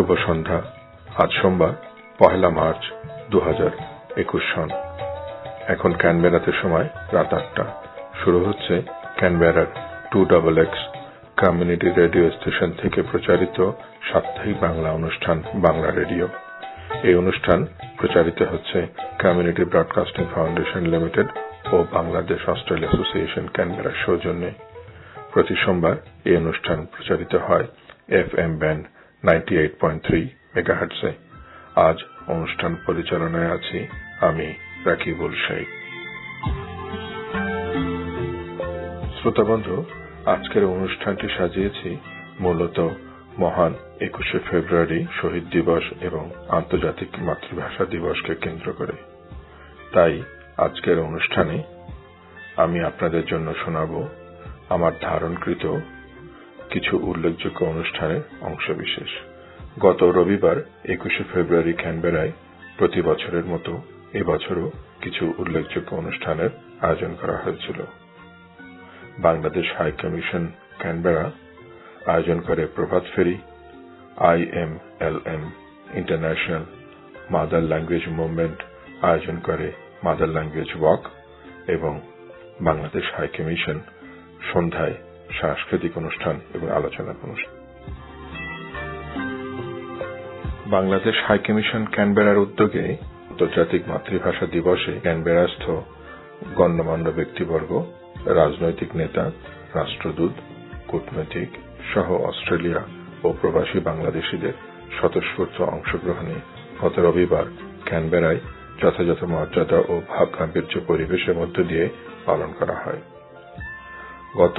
শুভ সন্ধ্যা। আজ সোমবার 1 মার্চ 2021 সন। এখন ক্যানবেরাতে সময় রাত 8টা। শুরু হচ্ছে ক্যানবেরার 2XX কমিউনিটি রেডিও স্টেশন থেকে প্রচারিত সাপ্তাহিক বাংলা অনুষ্ঠান বাংলা রেডিও। এই অনুষ্ঠান প্রচারিত হচ্ছে কমিউনিটি ব্রডকাস্টিং ফাউন্ডেশন লিমিটেড ও বাংলাদেশ অস্ট্রেলিয়া অ্যাসোসিয়েশন ক্যানবেরার সৌজন্যে। প্রতি সোমবার এই অনুষ্ঠান প্রচারিত হয় FM ব্যান্ড 98.3 মেগাহার্টজে। আজ অনুষ্ঠান পরিচালনায় আছি আমি রাকিবুল শেখ। শ্রোতাবন্ধু, আজকের অনুষ্ঠানটি সাজিয়েছি মূলত মহান 21শে ফেব্রুয়ারি শহীদ দিবস এবং আন্তর্জাতিক মাতৃভাষা দিবসকে কেন্দ্র করে। তাই আজকের অনুষ্ঠানে আমি আপনাদের জন্য শোনাব আমার ধারণকৃত কিছু উল্লেখযোগ্য অনুষ্ঠানের অংশবিশেষ। গত রবিবার 21শে ফেব্রুয়ারি ক্যানবেরায় প্রতি বছরের মতো এবছরও কিছু উল্লেখযোগ্য অনুষ্ঠানের আয়োজন করা হয়েছিল। বাংলাদেশ হাই কমিশন ক্যানবেরা আয়োজন করে প্রভাত ফেরি, IMLM international mother language movement আয়োজন করে মাদার ল্যাঙ্গুয়েজ ওয়াক এবং বাংলাদেশ হাই কমিশন সন্ধ্যায় সাংস্কৃতিক অনুষ্ঠান এবং আলোচনা অনুষ্ঠান। বাংলাদেশ হাই কমিশন ক্যানবেরার উদ্যোগে আন্তর্জাতিক মাতৃভাষা দিবসে ক্যানবেরাস্থ গণ্যমান্য ব্যক্তিবর্গ, রাজনৈতিক নেতা, রাষ্ট্রদূত, কূটনৈতিক সহ অস্ট্রেলিয়া ও প্রবাসী বাংলাদেশিদের স্বতঃস্ফূর্ত অংশগ্রহণে গত রবিবার ক্যানবেরায় যথাযথ মর্যাদা ও ভাবগাম্ভীর্য পরিবেশের মধ্য দিয়ে পালন করা হয়। গত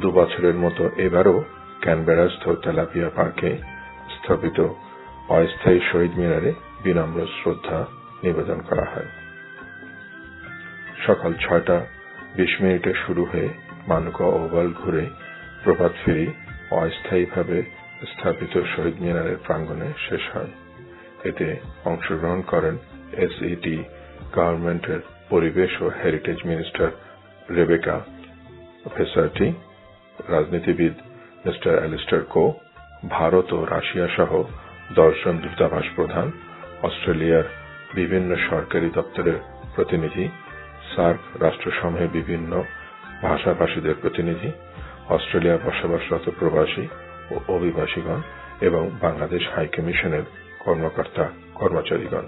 2 বছরের মতো এবারও ক্যানবেরাস্থ তেলাপিয়া পার্কে স্থাপিত অস্থায়ী শহীদ মিনারে বিনম্র শ্রদ্ধা নিবেদন করা হয়। সকাল 6:20 শুরু হয়ে মানুকা ওভাল ঘুরে প্রভাত ফেরি অস্থায়ীভাবে স্থাপিত শহীদ মিনারের প্রাঙ্গণে শেষ হয়। এতে অংশগ্রহণ করেন SET গভর্নমেন্টের পরিবেশ ও হেরিটেজ মিনিস্টার রেবেকা ফেসার্টি, রাজনীতিবিদ মিস্টার অ্যালিস্টার কো, ভারত ও রাশিয়া সহ 10 জন দূতাবাস প্রধান, অস্ট্রেলিয়ার বিভিন্ন সরকারি দপ্তরের প্রতিনিধি, সার্ক রাষ্ট্রসমূহের বিভিন্ন ভাষাভাষীদের প্রতিনিধি, অস্ট্রেলিয়া বসবাসরত প্রবাসী ও অভিবাসীগণ এবং বাংলাদেশ হাই কমিশনের কর্মকর্তা কর্মচারীগণ।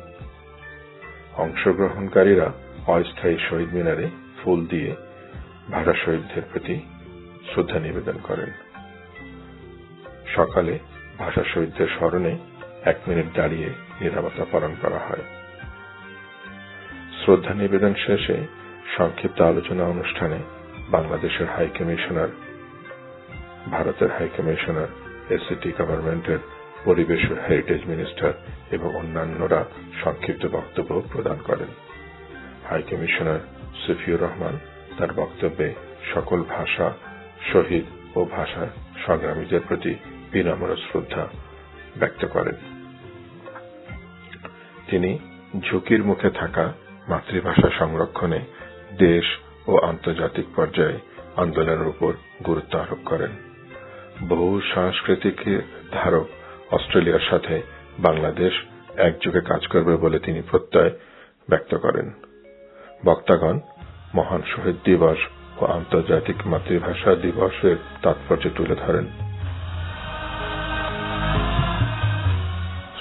অংশগ্রহণকারীরা অস্থায়ী শহীদ মিনারে ফুল দিয়ে ভাষা শহীদদের প্রতি শ্রদ্ধা নিবেদন করেন। সকালে ভাষা শহীদদের স্মরণে 1 মিনিট দাঁড়িয়ে নীরবতা পালন করা হয়। শ্রদ্ধা নিবেদন শেষে সংক্ষিপ্ত আলোচনা অনুষ্ঠানে বাংলাদেশের হাই কমিশনার, ভারতের হাই কমিশনার, SET গভর্নমেন্টের পরিবেশ ও হেরিটেজ মিনিস্টার এবং অন্যান্যরা সংক্ষিপ্ত বক্তব্য প্রদান করেন। হাই কমিশনার সফিউর রহমান তার বক্তব্যে সকল ভাষা শহীদ ও ভাষা সংগ্রামীদের প্রতি বিনম্র শ্রদ্ধা ব্যক্ত করেন। তিনি ঝুঁকির মুখে থাকা মাতৃভাষা সংরক্ষণে দেশ ও আন্তর্জাতিক পর্যায়ে আন্দোলনের উপর গুরুত্ব আরোপ করেন। বহু সাংস্কৃতিক ধারক অস্ট্রেলিয়ার সাথে বাংলাদেশ একযোগে কাজ করবে বলে তিনি প্রত্যয় ব্যক্ত করেন। বক্তাগণ মহান শহীদ দিবস ও আন্তর্জাতিক মাতৃভাষা দিবসের তাৎপর্য তুলে ধরেন।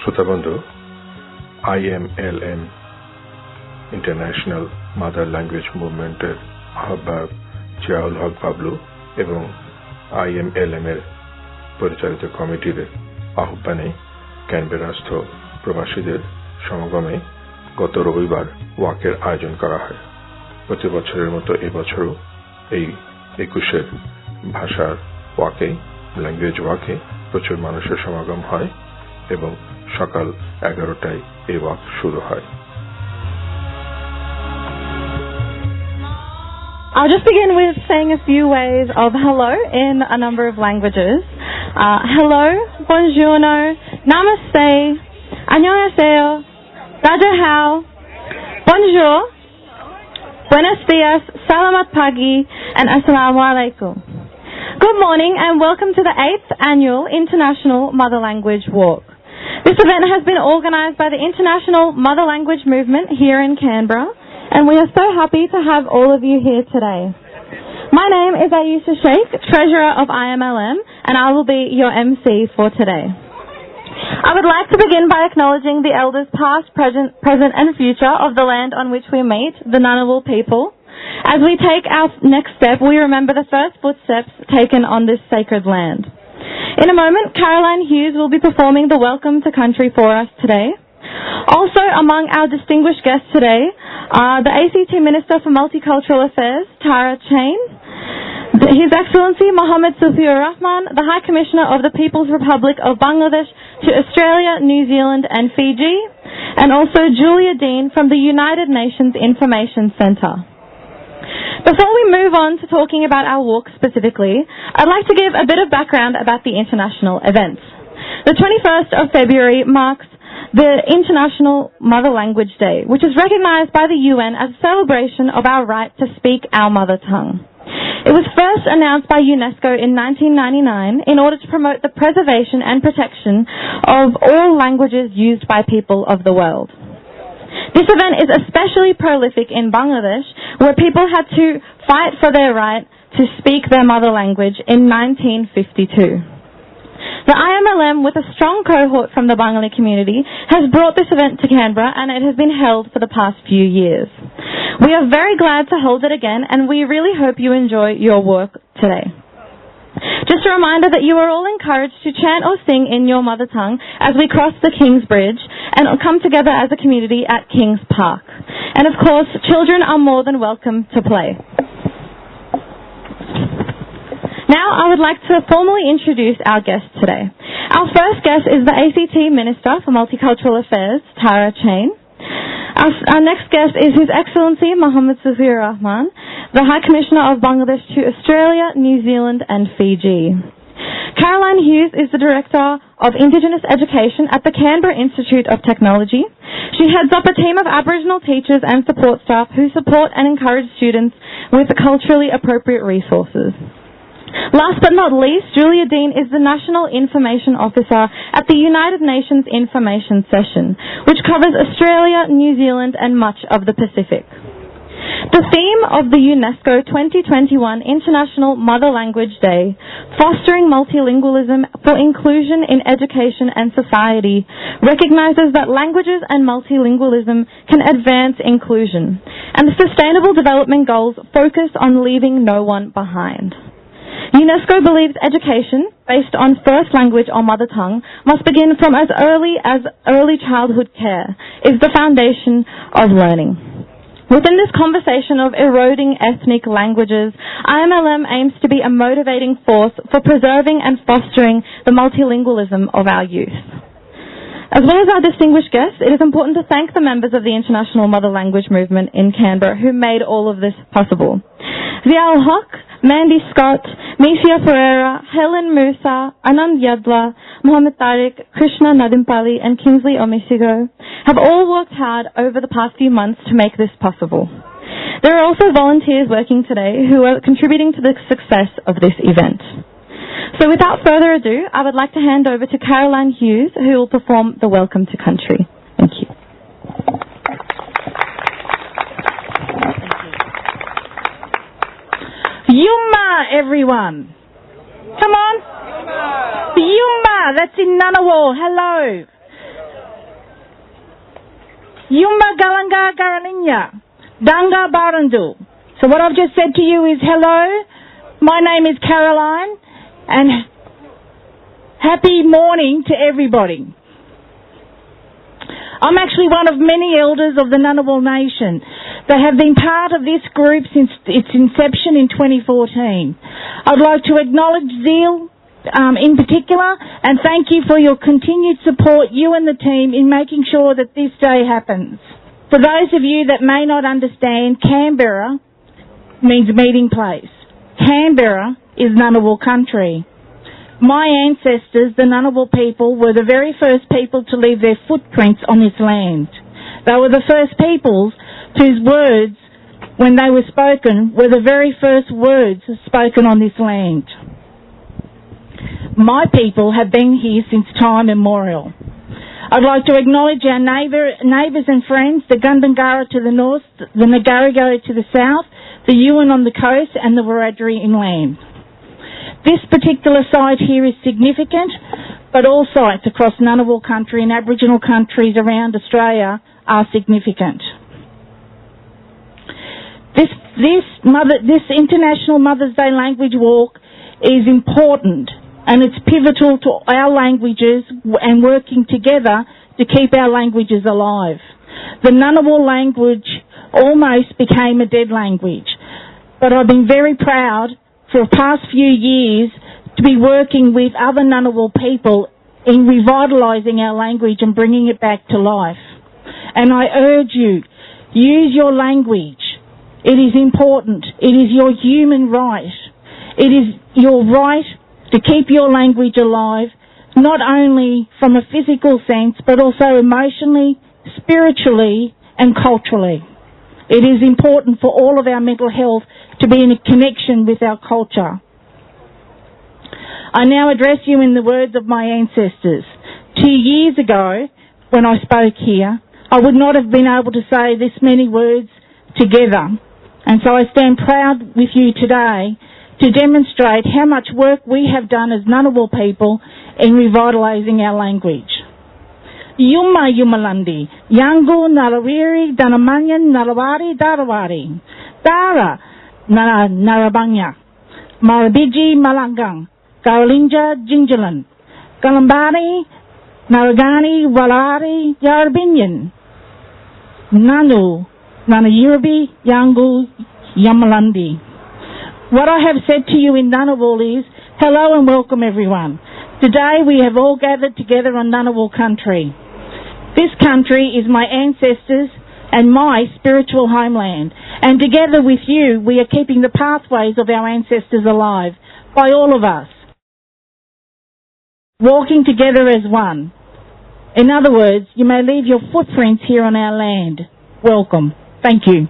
শ্রোতাবন্ধু, IMLM ইন্টারন্যাশনাল মাদার ল্যাঙ্গুয়েজ মুভমেন্টের আহ্বায়ক জিয়াউল হক বাবলু এবং IMLM এর পরিচালিত কমিটির আহ্বানে ক্যানবেরাস্থ প্রবাসীদের সমাগমে গত রবিবার ওয়াকের আয়োজন করা হয়। প্রতি বছরের মতো এবছরও এই 21 ভাষার ওয়াকে, ল্যাঙ্গুয়েজ ওয়াকে প্রচুর মানুষের সমাগম হয় এবং সকাল 11টায় এই ওয়াক শুরু হয়। I'll just begin with saying a few ways of hello in a number of languages. Hello, buongiorno, namaste, annyeonghaseyo, radahao, bonjour, buenos dias, salamat pagi, and assalamu alaikum. Good morning and welcome to the 8th Annual International Mother Language Walk. This event has been organised by the International Mother Language Movement here in Canberra, and we are so happy to have all of you here today. My name is Ayesha Sheikh, Treasurer of IMLM, and I will be your MC for today. I would like to begin by acknowledging the elders past, present and future of the land on which we meet, the Ngunnawal people. As we take our next step, we remember the first footsteps taken on this sacred land. In a moment, Caroline Hughes will be performing the Welcome to Country for us today. Also among our distinguished guests today are the ACT Minister for Multicultural Affairs, Tara Chain, His Excellency Mohammed Sufur Rahman, the High Commissioner of the People's Republic of Bangladesh to Australia, New Zealand and Fiji, and also Julia Dean from the United Nations Information Centre. Before we move on to talking about our walk specifically, I'd like to give a bit of background about the international events. The 21st of February marks the International Mother Language Day, which is recognised by the UN as a celebration of our right to speak our mother tongue. It was first announced by UNESCO in 1999 in order to promote the preservation and protection of all languages used by people of the world. This event is especially prolific in Bangladesh, where people had to fight for their right to speak their mother language in 1952. The IMLM, with a strong cohort from the Bangla community, has brought this event to Canberra, and it has been held for the past few years. We are very glad to hold it again, and we really hope you enjoy your work today. Just a reminder that you are all encouraged to chant or sing in your mother tongue as we cross the King's Bridge and come together as a community at King's Park. And of course, children are more than welcome to play. Now I would like to formally introduce our guest today. Our first guest is the ACT Minister for Multicultural Affairs, Tara Chain. Our next guest is His Excellency Mohammed Sufur Rahman, the High Commissioner of Bangladesh to Australia, New Zealand and Fiji. Caroline Hughes is the Director of Indigenous Education at the Canberra Institute of Technology. She heads up a team of Aboriginal teachers and support staff who support and encourage students with culturally appropriate resources. Last but not least, Julia Dean is the National Information Officer at the United Nations Information Session, which covers Australia, New Zealand and much of the Pacific. The theme of the UNESCO 2021 International Mother Language Day, Fostering Multilingualism for Inclusion in Education and Society, recognises that languages and multilingualism can advance inclusion, and the Sustainable Development Goals focus on leaving no one behind. UNESCO believes education, based on first language or mother tongue, must begin from as early childhood care, is the foundation of learning. Within this conversation of eroding ethnic languages, IMLM aims to be a motivating force for preserving and fostering the multilingualism of our youth. As well as our distinguished guests, it is important to thank the members of the International Mother Language Movement in Canberra who made all of this possible. Ziaul Haq, Mandy Scott, Misia Ferreira, Helen Musa, Anand Yadla, Mohammed Tariq, Krishna Nadimpali and Kingsley Omisigo have all worked hard over the past few months to make this possible. There are also volunteers working today who are contributing to the success of this event. So without further ado, I would like to hand over to Caroline Hughes, who will perform the Welcome to Country. Thank you. Yumma, everyone. Come on. Yumma, that's in Ngunnawal. Hello. Yumma Galanga Garaninya. Danga Barandu. So what I've just said to you is hello. My name is Caroline. And happy morning to everybody. I'm actually one of many elders of the Ngunnawal Nation that have been part of this group since its inception in 2014. I'd like to acknowledge Zeal in particular and thank you for your continued support, you and the team, in making sure that this day happens. For those of you that may not understand, Canberra means meeting place. Canberra is Ngunnawal country. My ancestors, the Ngunnawal people, were the very first people to leave their footprints on this land. They were the first peoples whose words, when they were spoken, were the very first words spoken on this land. My people have been here since time immemorial. I'd like to acknowledge our neighbours and friends, the Gundungurra to the north, the Ngurragara to the south, the Yuin on the coast and the Wiradjuri inland. This particular site here is significant, but all sites across Ngunnawal country and Aboriginal countries around Australia are significant. This International Mother's Day Language Walk is important, and it's pivotal to our languages and working together to keep our languages alive. The Ngunnawal language almost became a dead language, but I've been very proud for the past few years to be working with other Ngunnawal people in revitalising our language and bringing it back to life. And I urge you, use your language. It is important. It is your human right. It is your right to keep your language alive, not only from a physical sense, but also emotionally, spiritually, and culturally. It is important for all of our mental health to be in a connection with our culture. I now address you in the words of my ancestors. 2 years ago, when I spoke here, I would not have been able to say this many words together. And so I stand proud with you today to demonstrate how much work we have done as Ngunnawal people in revitalising our language. Yuma Yumalandi, Yangu Narawiri, Danamanyan, Narawari, Darawari, Dara, Narabanya, Marabiji, Malangang, Karolinja, Jinjalan, Galambari, Naragani, Walari, Yarbinyan, Nanu, Nanayirabi, Yangu, Yamalandi. What I have said to you in Ngunnawal is, hello and welcome everyone. Today we have all gathered together on Ngunnawal country. This country is my ancestors and my spiritual homeland. And together with you, we are keeping the pathways of our ancestors alive by all of us, walking together as one. In other words, you may leave your footprints here on our land. Welcome. Thank you.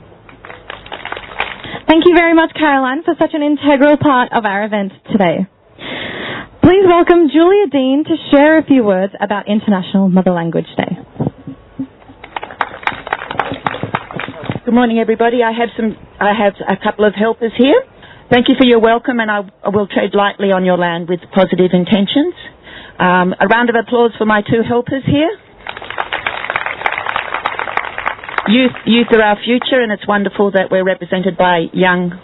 Thank you very much, Caroline, for such an integral part of our event today. Please welcome Julia Dean to share a few words about International Mother Language Day. Good morning, everybody. I have a couple of helpers here. Thank you for your welcome, and I will tread lightly on your land with positive intentions. A round of applause for my two helpers here. Youth are our future, and it's wonderful that we're represented by young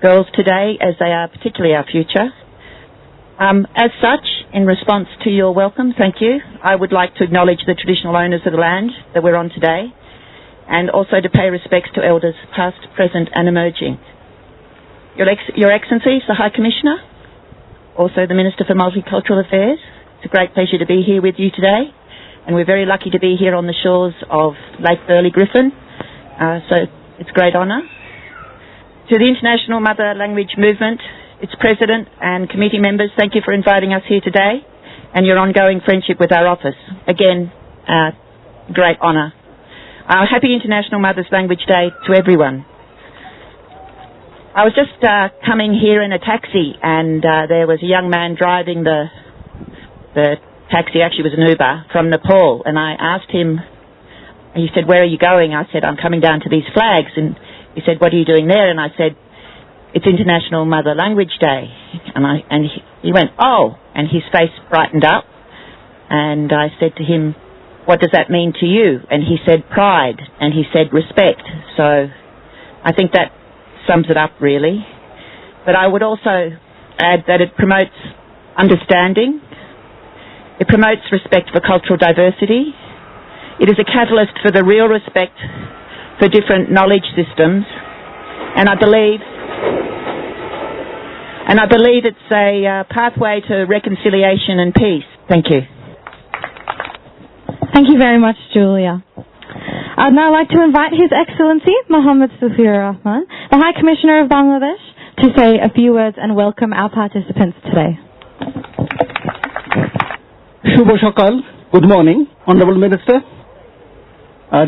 girls today, as they are particularly our future. As such, in response to your welcome, thank you, I would like to acknowledge the traditional owners of the land that we're on today, and also to pay respects to elders past, present and emerging. Your Excellencies, the High Commissioner, also the Minister for Multicultural Affairs, it's a great pleasure to be here with you today, and we're very lucky to be here on the shores of Lake Burley Griffin, so it's a great honour. To the International Mother Language Movement, its President and committee members, thank you for inviting us here today and your ongoing friendship with our office. Again, great honour. Happy International Mother's Language Day to everyone. I was just coming here in a taxi, and there was a young man driving the taxi, actually it was an Uber, from Nepal, and I asked him, he said, "Where are you going?" I said, "I'm coming down to these flags," and he said, "What are you doing there?" And I said, "It's International Mother Language Day." And he went, "Oh," and his face brightened up, and I said to him, "What does that mean to you?" And he said, "Pride," and he said, "Respect." So I think that sums it up really. But I would also add that it promotes understanding, it promotes respect for cultural diversity, it is a catalyst for the real respect for different knowledge systems, and I believe it's a pathway to reconciliation and peace. Thank you. Thank you very much, Julia. I'd now like to invite His Excellency Mohammed Sufur Rahman, the High Commissioner of Bangladesh, to say a few words and welcome our participants today. Shubho Shakal, good morning, Honourable Minister,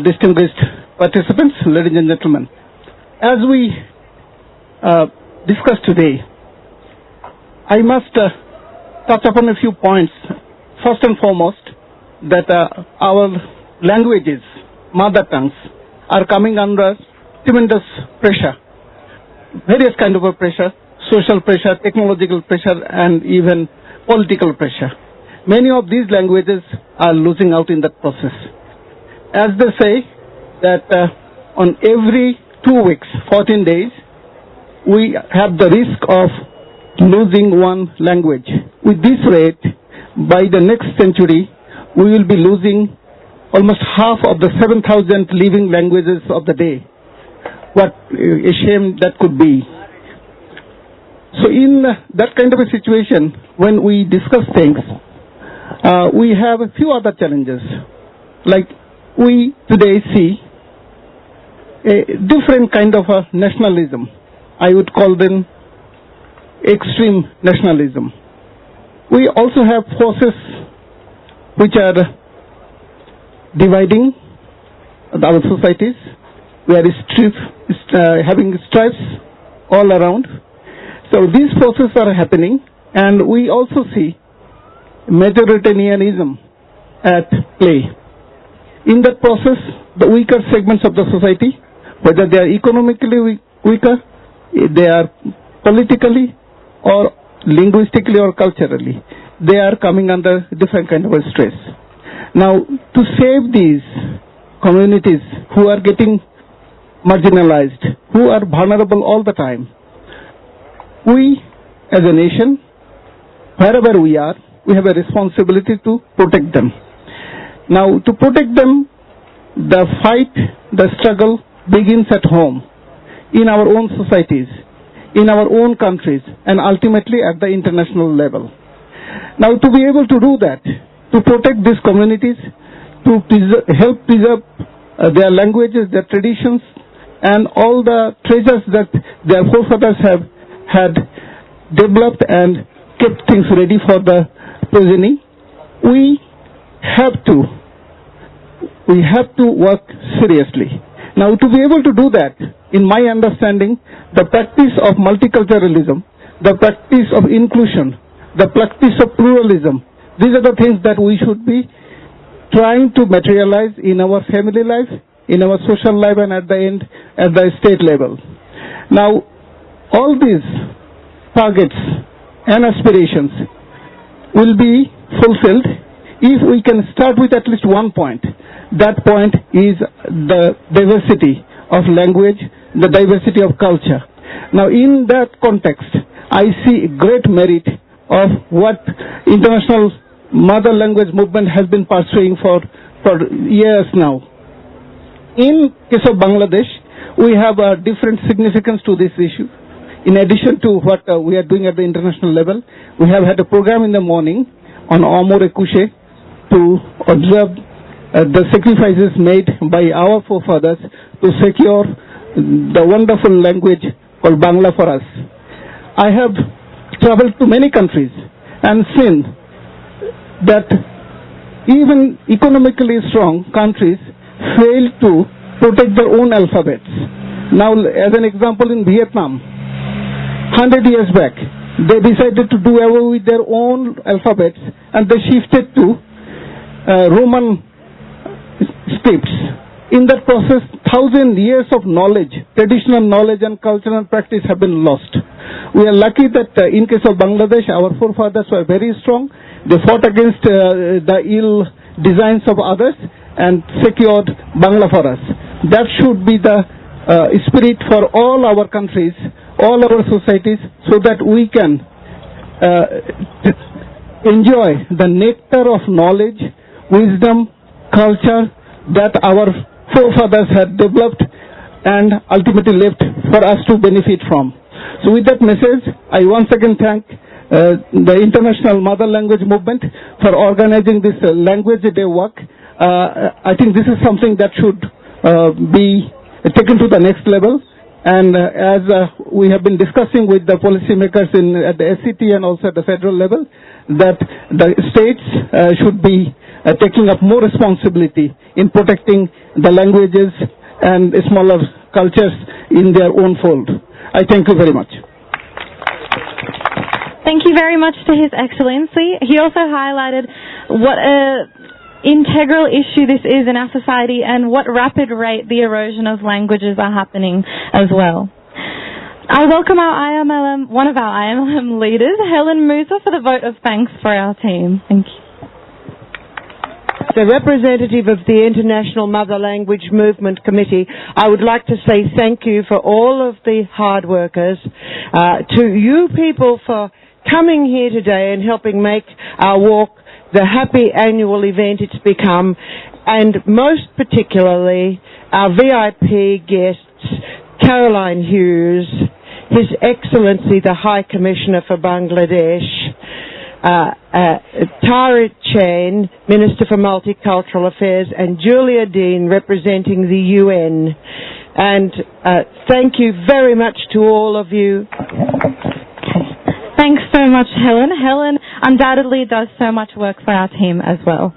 distinguished participants, ladies and gentlemen. As we discuss today, I must touch upon a few points. First and foremost, that our languages, mother tongues, are coming under tremendous pressure, various kind of pressure, social pressure, technological pressure, and even political pressure. Many of these languages are losing out in that process. As they say that on every 2 weeks, 14 days, we have the risk of losing one language. With this rate, by the next century, we will be losing almost half of the 7,000 living languages of the day. What a shame that could be. So in that kind of a situation, when we discuss things, we have a few other challenges. Like we today see a different kind of a nationalism. I would call them extreme nationalism. We also have forces which are dividing our societies. We are having strifes all around. So these forces are happening, and we also see majoritarianism at play. In that process, the weaker segments of the society, whether they are economically weaker, they are politically or linguistically or culturally, they are coming under different kind of a stress. Now, to save these communities who are getting marginalized, who are vulnerable all the time, we as a nation, wherever we are, we have a responsibility to protect them. Now, to protect them, the fight, the struggle begins at home, in our own societies, in our own countries, and ultimately at the international level. Now, to be able to do that, to protect these communities, to help preserve their languages, their traditions, and all the treasures that their forefathers have had developed and kept things ready for the progeny, we have to work seriously. Now, to be able to do that, in my understanding, the practice of multiculturalism, the practice of inclusion, the practice of pluralism, these are the things that we should be trying to materialize in our family life, in our social life, and at the end, at the state level. Now, all these targets and aspirations will be fulfilled if we can start with at least one point. That point is the diversity of language, the diversity of culture. Now, in that context, I see great merit of what International Mother Language Movement has been pursuing for years now. In case of Bangladesh, we have a different significance to this issue. In addition to what we are doing at the international level, we have had a program in the morning on Amor Ekushe to observe the sacrifices made by our forefathers to secure the wonderful language called Bangla for us. I have traveled to many countries and seen that even economically strong countries fail to protect their own alphabets. Now, as an example, in Vietnam, 100 years back, they decided to do away with their own alphabets and they shifted to Roman scripts. In that process, 1,000 years of knowledge, traditional knowledge and cultural practice have been lost. We are lucky that in case of Bangladesh, our forefathers were very strong. They fought against the ill designs of others and secured Bangla for us. That should be the spirit for all our countries, all our societies, so that we can enjoy the nectar of knowledge, wisdom, culture that our forefathers had developed and ultimately left for us to benefit from. So with that message, I once again thank the International Mother Language Movement for organizing this Language Day work. I think this is something that should be taken to the next level. And as we have been discussing with the policymakers at the SCT and also at the federal level, that the states should be taking up more responsibility in protecting the languages and smaller cultures in their own fold. I thank you very much. Thank you very much to His Excellency. He also highlighted what a integral issue this is in our society and what rapid rate the erosion of languages are happening as well. I welcome one of our IMLM leaders, Helen Musa, for the vote of thanks for our team. Thank you. The representative of the International Mother Language Movement Committee, I would like to say thank you for all of the hard workers, to you people for coming here today and helping make our walk the happy annual event it's become, and most particularly our VIP guests, Caroline Hughes, His Excellency the High Commissioner for Bangladesh, Tara Chain, Minister for Multicultural Affairs, and Julia Dean, representing the UN. And thank you very much to all of you. Thanks so much, Helen. Helen undoubtedly does so much work for our team as well.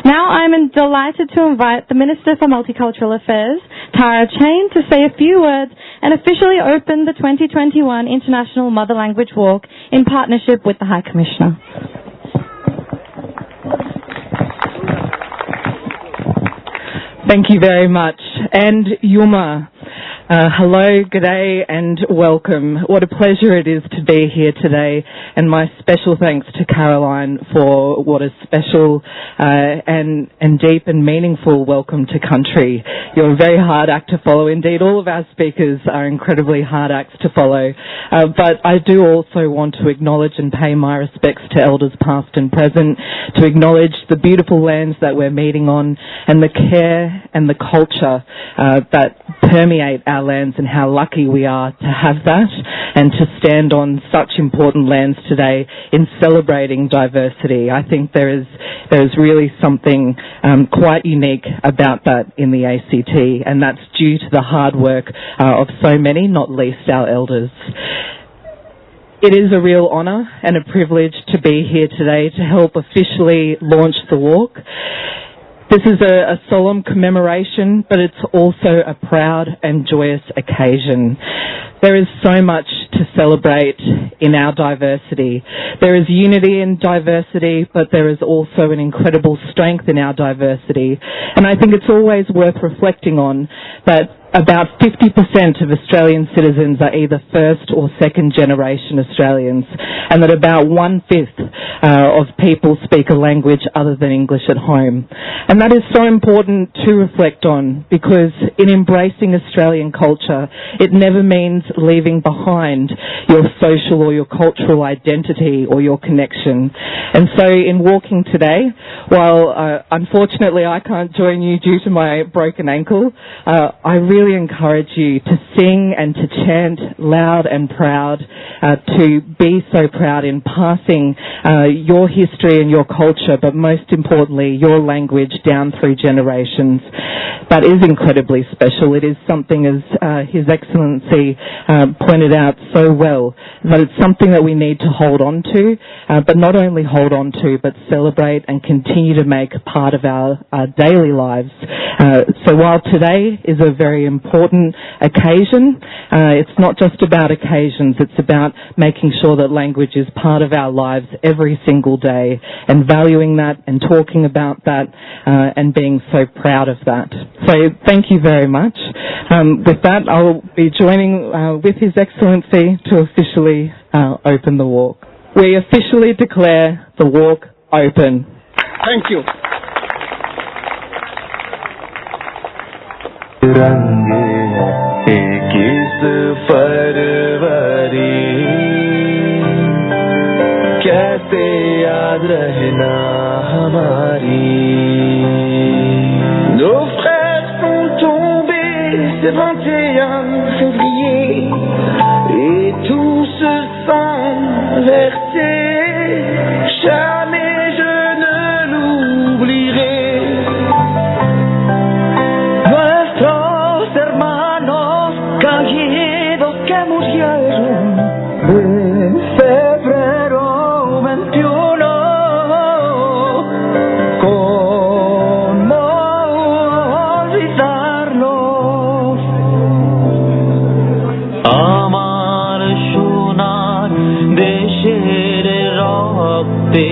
Now I'm delighted to invite the Minister for Multicultural Affairs, Tara Chain, to say a few words and officially open the 2021 International Mother Language Walk in partnership with the High Commissioner. Thank you very much. And Yuma, hello, g'day, and welcome. What a pleasure it is to be here today, and my special thanks to Caroline for what a special and deep and meaningful welcome to country. You're a very hard act to follow. Indeed, all of our speakers are incredibly hard acts to follow. But I do also want to acknowledge and pay my respects to elders past and present, to acknowledge the beautiful lands that we're meeting on and the care and the culture that permeate our lands, and how lucky we are to have that and to stand on such important lands today in celebrating diversity. I think there is really something quite unique about that in the ACT, and that's due to the hard work of so many, not least our elders. It is a real honour and a privilege to be here today to help officially launch the walk. This is a solemn commemoration, but it's also a proud and joyous occasion. There is so much to celebrate in our diversity. There is unity in diversity, but there is also an incredible strength in our diversity. And I think it's always worth reflecting on that about 50% of Australian citizens are either first or second generation Australians, and that about 1/5 of people speak a language other than English at home. And that is so important to reflect on, because in embracing Australian culture, it never means leaving behind your social or your cultural identity or your connection. And so in walking today, while unfortunately I can't join you due to my broken ankle, I really encourage you to sing and to chant loud and proud, to be so proud in passing your history and your culture, but most importantly your language down through generations. That is incredibly special. It is something, as His Excellency pointed out so well, that it's something that we need to hold on to, but not only hold on to, but celebrate and continue to make part of our daily lives. So while today is a very important occasion, it's not just about occasions, it's about making sure that language is part of our lives every single day, and valuing that and talking about that and being so proud of that. So thank you very much. With that, I'll be joining with His Excellency to officially open the walk. We officially declare the walk open. Thank you. कैसे याद रहना हमारी nos frères sont tombés ce 21 février et tout se sent versé. Jamais je ne l'oublierai. Nuestros hermanos caídos que murieron en febrero 21, ¿cómo olvidarlos? আমার সোনার দেশের রক্তে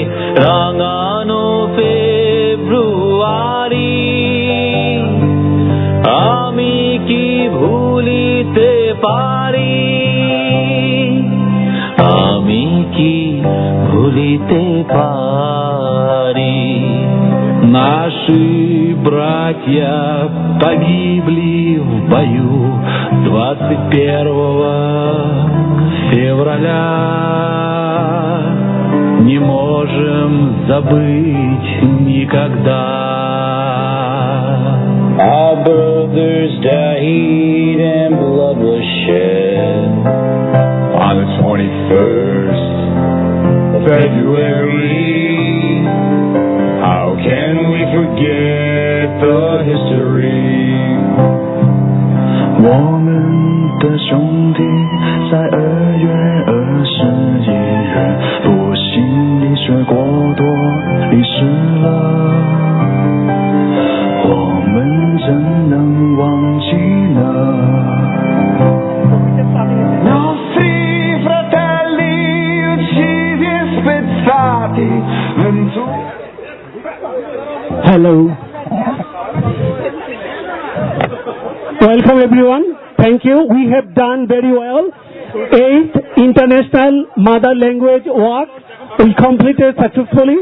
রাঙানো ফেব্রুয়ারি পারি আমি কি ভুলিতে পারি Наши братья погибли в бою 21 февраля. Не можем забыть никогда. Our brothers died and blood was shed On the 21st of February. how can we forget the history? 我们的兄弟在2月21日不幸地水过多离世了，我们怎能忘记呢？ Nostri fratelli uccisi e spezzati. Hello. Welcome everyone. Thank you. We have done very well. 8th International Mother Language Walk we completed successfully.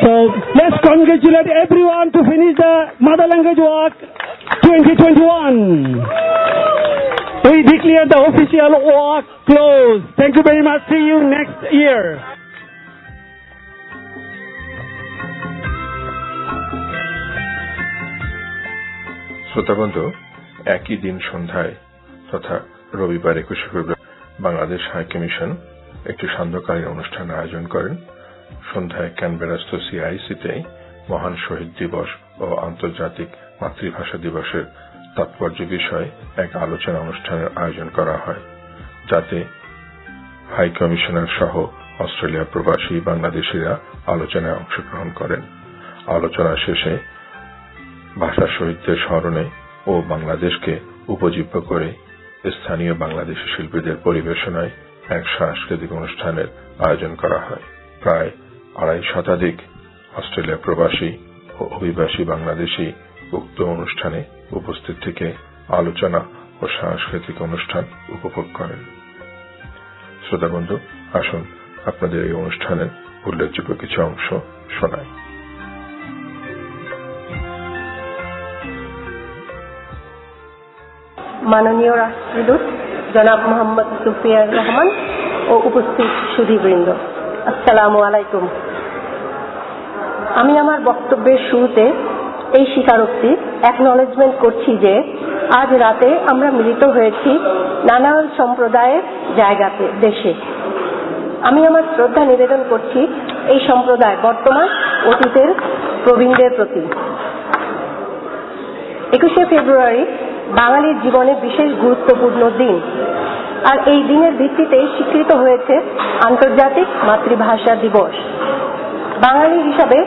So let's congratulate everyone to finish the Mother Language Walk 2021. We declare the official walk closed. Thank you very much. See you next year. শ্রোতাবন্ধু, একই দিন সন্ধ্যায় তথা রবিবার 21শে ফেব্রুয়ারি Bangladesh high commission একটি সান্ধ্যকালীন অনুষ্ঠান আয়োজন করেন। সন্ধ্যায় ক্যানবেরাস্থ সিআইসিতে মহান শহীদ দিবস ও আন্তর্জাতিক মাতৃভাষা দিবসের তাৎপর্য বিষয়ে এক আলোচনা অনুষ্ঠানের আয়োজন করা হয়, যাতে হাই কমিশনার সহ অস্ট্রেলিয়া প্রবাসী বাংলাদেশিরা আলোচনায় অংশগ্রহণ করেন। আলোচনা শেষে ভাষা শহীদদের স্মরণে ও বাংলাদেশকে উপজীব্য করে স্থানীয় বাংলাদেশি শিল্পীদের পরিবেশনায় এক সাংস্কৃতিক অনুষ্ঠানের আয়োজন করা হয়। প্রায় 2.5 শতাধিক অস্ট্রেলিয়া প্রবাসী ও অভিবাসী বাংলাদেশি উক্ত অনুষ্ঠানে উপস্থিত থেকে আলোচনা ও সাংস্কৃতিক অনুষ্ঠান উপভোগ করেন। শ্রোতাবন্ধু, আসুন আপনাদের এই অনুষ্ঠানের উল্লেখযোগ্য কিছু অংশ শোনাই। মাননীয় রাষ্ট্রদূত জনাব মোহাম্মদ সুফিয়ার রহমান ও উপস্থিত সুধীবৃন্দ, আসসালামু আলাইকুম। আমি আমার বক্তব্যের শুরুতে এই স্বীকারোক্তি অ্যাকনলেজমেন্ট করছি যে আজ রাতে আমরা মিলিত হয়েছি নানা সম্প্রদায়ের জায়গাতে দেশে। আমি আমার শ্রদ্ধা নিবেদন করছি এই সম্প্রদায় বর্তমান অতীতের প্রবীণদের প্রতি। 21শে ফেব্রুয়ারি বাঙালির জীবনে বিশেষ গুরুত্বপূর্ণ দিন, আর এই দিনের ভিত্তিতে স্বীকৃত হয়েছে আন্তর্জাতিক মাতৃভাষা দিবস। বাঙালি হিসাবে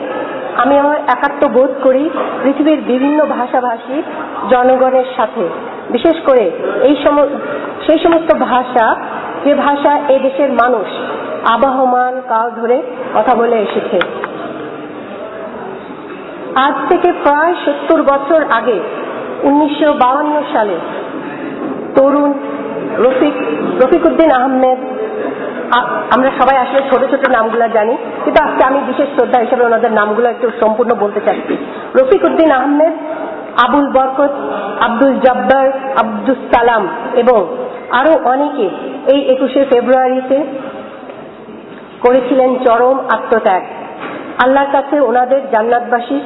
আমি আমার একাত্ম বোধ করি পৃথিবীর বিভিন্ন ভাষাভাষী জনগণের সাথে, বিশেষ করে সেই সমস্ত ভাষা যে ভাষা এ দেশের মানুষ আবহমান কাল ধরে কথা বলে এসেছে। আজ থেকে প্রায় 70 বছর আগে 1952 সালে তরুণ রফিকুদ্দিন আহমেদ, আমরা সবাই আসলে ছোট ছোট নামগুলো জানি, কিন্তু আজকে আমি বিশেষ শ্রদ্ধা হিসেবে ওনাদের নামগুলো একটু সম্পূর্ণ বলতে চাচ্ছি। রফিকুদ্দিন আহমেদ, আবুল বরকত, আব্দুল জব্বার, আব্দুস সালাম এবং আরো অনেকে এই 21শে ফেব্রুয়ারিতে করেছিলেন চরম আত্মত্যাগ। আল্লাহর কাছে ওনাদের জান্নাতবাসী,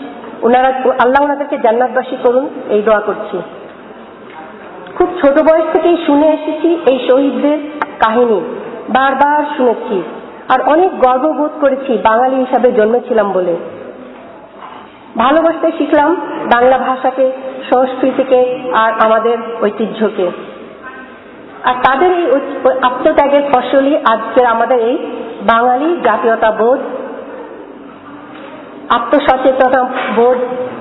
আল্লাহ ওনাদেরকে জান্নাতবাসী করুন এই দোয়া করছি। খুব ছোট বয়স থেকেই শুনে এসেছি এই শহীদদের কাহিনী, বারবার শুনেছি, আর অনেক গর্ববোধ করেছি বাঙালি হিসাবে জন্মেছিলাম বলে। ভালোবাসতে শিখলাম বাংলা ভাষাকে, সংস্কৃতিকে আর আমাদের ঐতিহ্যকে। আর তাদের এই আত্মত্যাগের ফসলই আজকের আমাদের এই বাঙালি জাতীয়তা বোধ, আত্মসচেতনতা বোধ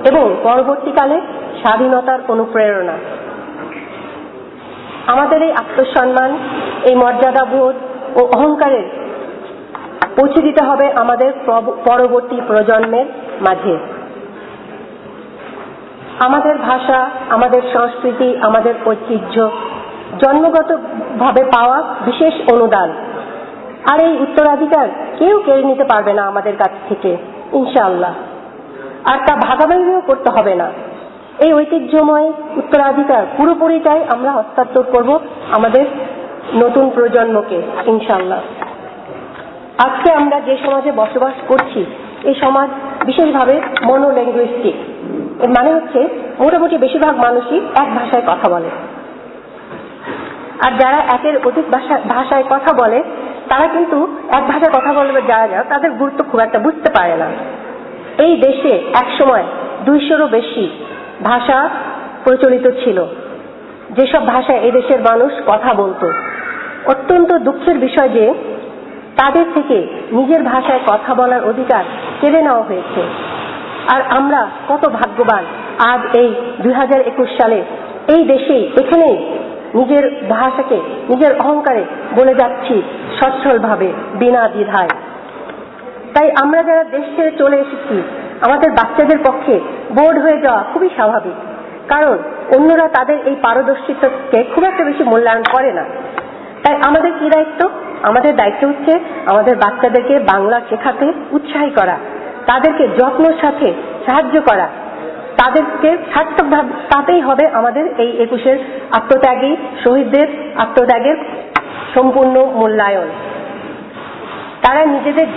এবং পরবর্তীকালে স্বাধীনতার অনুপ্রেরণা। আমাদের এই আত্মসম্মান, এই মর্যাদা বোধ ও অহংকারের পৌঁছে দিতে হবে আমাদের পরবর্তী প্রজন্মের মাঝে। আমাদের ভাষা, আমাদের সংস্কৃতি, আমাদের ঐতিহ্য জন্মগতভাবে পাওয়া বিশেষ অনুদান। আর এই উত্তরাধিকার কেউ কেড়ে নিতে পারবে না আমাদের কাছ থেকে, ইনশাআল্লাহ। আর তা ভাগাভাগিও করতে হবে না। এই ঐতিহ্যময় উত্তরাধিকার পুরোপুরিটাই আমরা হস্তান্তর করব আমাদের নতুন প্রজন্মকে, ইনশাআল্লাহ। আজকে আমরা যে সমাজে বসবাস করছি, এই সমাজ বিশেষভাবে মনোল্যাঙ্গুইস্টিক। এর মানে হচ্ছে মোটামুটি বেশিরভাগ মানুষই এক ভাষায় কথা বলে। আর যারা একের অধিক ভাষায় কথা বলে তারা কিন্তু এক ভাষায় কথা বলবে যারা তাদের গুরুত্ব খুব একটা বুঝতে পারে না। এই দেশে একসময় 200-রও বেশি ভাষা প্রচলিত ছিল, যেসব ভাষায় এই দেশের মানুষ কথা বলতো। অত্যন্ত দুঃখের বিষয় যে তাদের থেকে নিজের ভাষায় কথা বলার অধিকার কেড়ে নেওয়া হয়েছে। আর আমরা কত ভাগ্যবান, আজ এই 2021 সালে এই দেশেই এখানেই নিজের ভাষাকে নিজের অহংকারে বলে যাচ্ছি সচ্ছলভাবে, বিনা দ্বিধায়। তাই আমরা যারা দেশ ছেড়ে চলে এসেছি, আমাদের বাচ্চাদের পক্ষে বোর্ড হয়ে যাওয়া খুবই স্বাভাবিক, কারণ অন্যরা তাদের এই পারদর্শিতাকে খুব একটা বেশি মূল্যায়ন করে না। তাই আমাদের কি দায়িত্ব? আমাদের দায়িত্ব হচ্ছে আমাদের বাচ্চাদেরকে বাংলা শেখাতে উৎসাহী করা, তাদেরকে যত্নের সাথে সাহায্য করা, তাদেরকে সার্থকভাবে তাতেই হবে আমাদের এই 21-এর আত্মত্যাগী শহীদদের আত্মত্যাগের সম্পূর্ণ মূল্যায়ন। তারা নিজেদের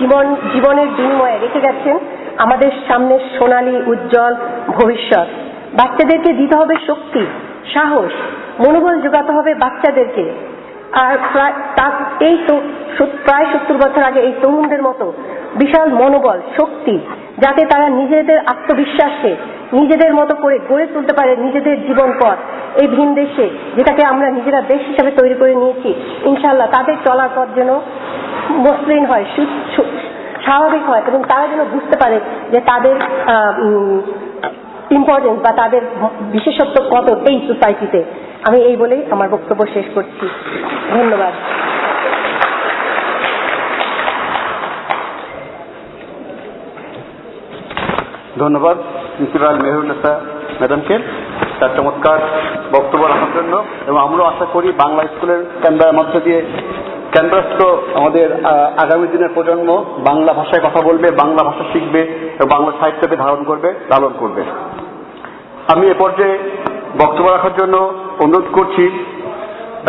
জীবনের বিনিময়ে রেখে গেছেন আমাদের সামনে সোনালী উজ্জ্বল ভবিষ্যৎ। বাচ্চাদেরকে দিতে হবে শক্তি, সাহস, মনোবল যোগাতে হবে বাচ্চাদেরকে। আর প্রায় 70 বছর আগে এই তরুণদের মতো বিশাল মনোবল, শক্তি, যাতে তারা নিজেদের আত্মবিশ্বাসকে নিজেদের মতো করে গড়ে তুলতে পারে নিজেদের জীবন পথ এই ভিন দেশে, যেটাকে আমরা নিজেরা দেশ হিসাবে তৈরি করে নিয়েছি। ইনশাআল্লাহ তাদের চলার পথ যেন মসৃণ হয়, স্বাভাবিক হয়, এবং তারা যেন বুঝতে পারে যে তাদের ইম্পর্টেন্স বা তাদের বিশেষত্ব কত এই সোসাইটিতে। আমি এই বলেই আমার বক্তব্য শেষ করছি। ধন্যবাদ। ধন্যবাদ প্রিন্সিপাল মেহরুন্নেসা ম্যাডামকে তার চমৎকার বক্তব্য রাখার জন্য। এবং আমরা আশা করি বাংলা স্কুলের ক্যানবেরার মধ্যে দিয়ে ক্যানবেরাস্থ আমাদের আগামী দিনের প্রজন্ম বাংলা ভাষায় কথা বলবে, বাংলা ভাষা শিখবে এবং বাংলা সাহিত্যকে ধারণ করবে, লালন করবে। আমি এ পর্যায়ে বক্তব্য রাখার জন্য অনুরোধ করছি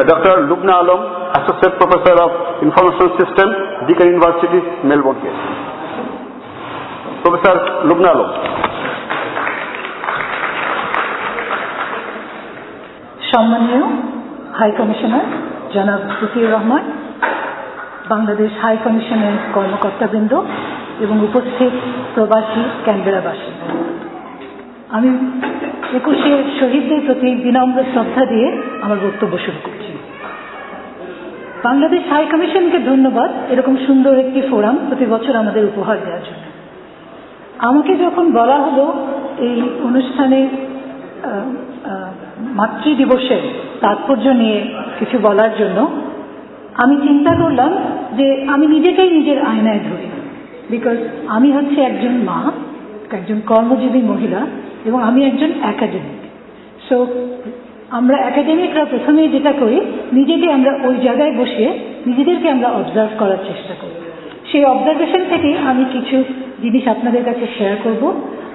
doctor Lubna Alam, associate professor of information system, Deakin University, মেলবোর্নকে। প্রফেসর লুবনা আলম। সম্মানীয় হাই কমিশনার জনাব ফকির রহমান, বাংলাদেশ হাই কমিশনের কর্মকর্তাবৃন্দ এবং উপস্থিত প্রবাসী ক্যানবেরাবাসী, আমি 21-এর শহীদদের প্রতি বিনম্র শ্রদ্ধা দিয়ে আমার বক্তব্য শুরু করছি। বাংলাদেশ হাই কমিশনকে ধন্যবাদ এরকম সুন্দর একটি ফোরাম প্রতি বছর আমাদের উপহার দেওয়ার জন্য। আমাকে যখন বলা হলো এই অনুষ্ঠানে মাতৃ দিবসের তাৎপর্য নিয়ে কিছু বলার জন্য, আমি চিন্তা করলাম যে আমি নিজেকেই নিজের আয়নায় ধরি, বিকজ আমি হচ্ছে একজন মা, একজন কর্মজীবী মহিলা, এবং আমি একজন একাডেমিক। সো আমরা একাডেমিকরা প্রথমেই যেটা করি, নিজেকে আমরা ওই জায়গায় বসে নিজেদেরকে আমরা অবজার্ভ করার চেষ্টা করি। সেই অবজারভেশন থেকে আমি কিছু জিনিস আপনাদের কাছে শেয়ার করব।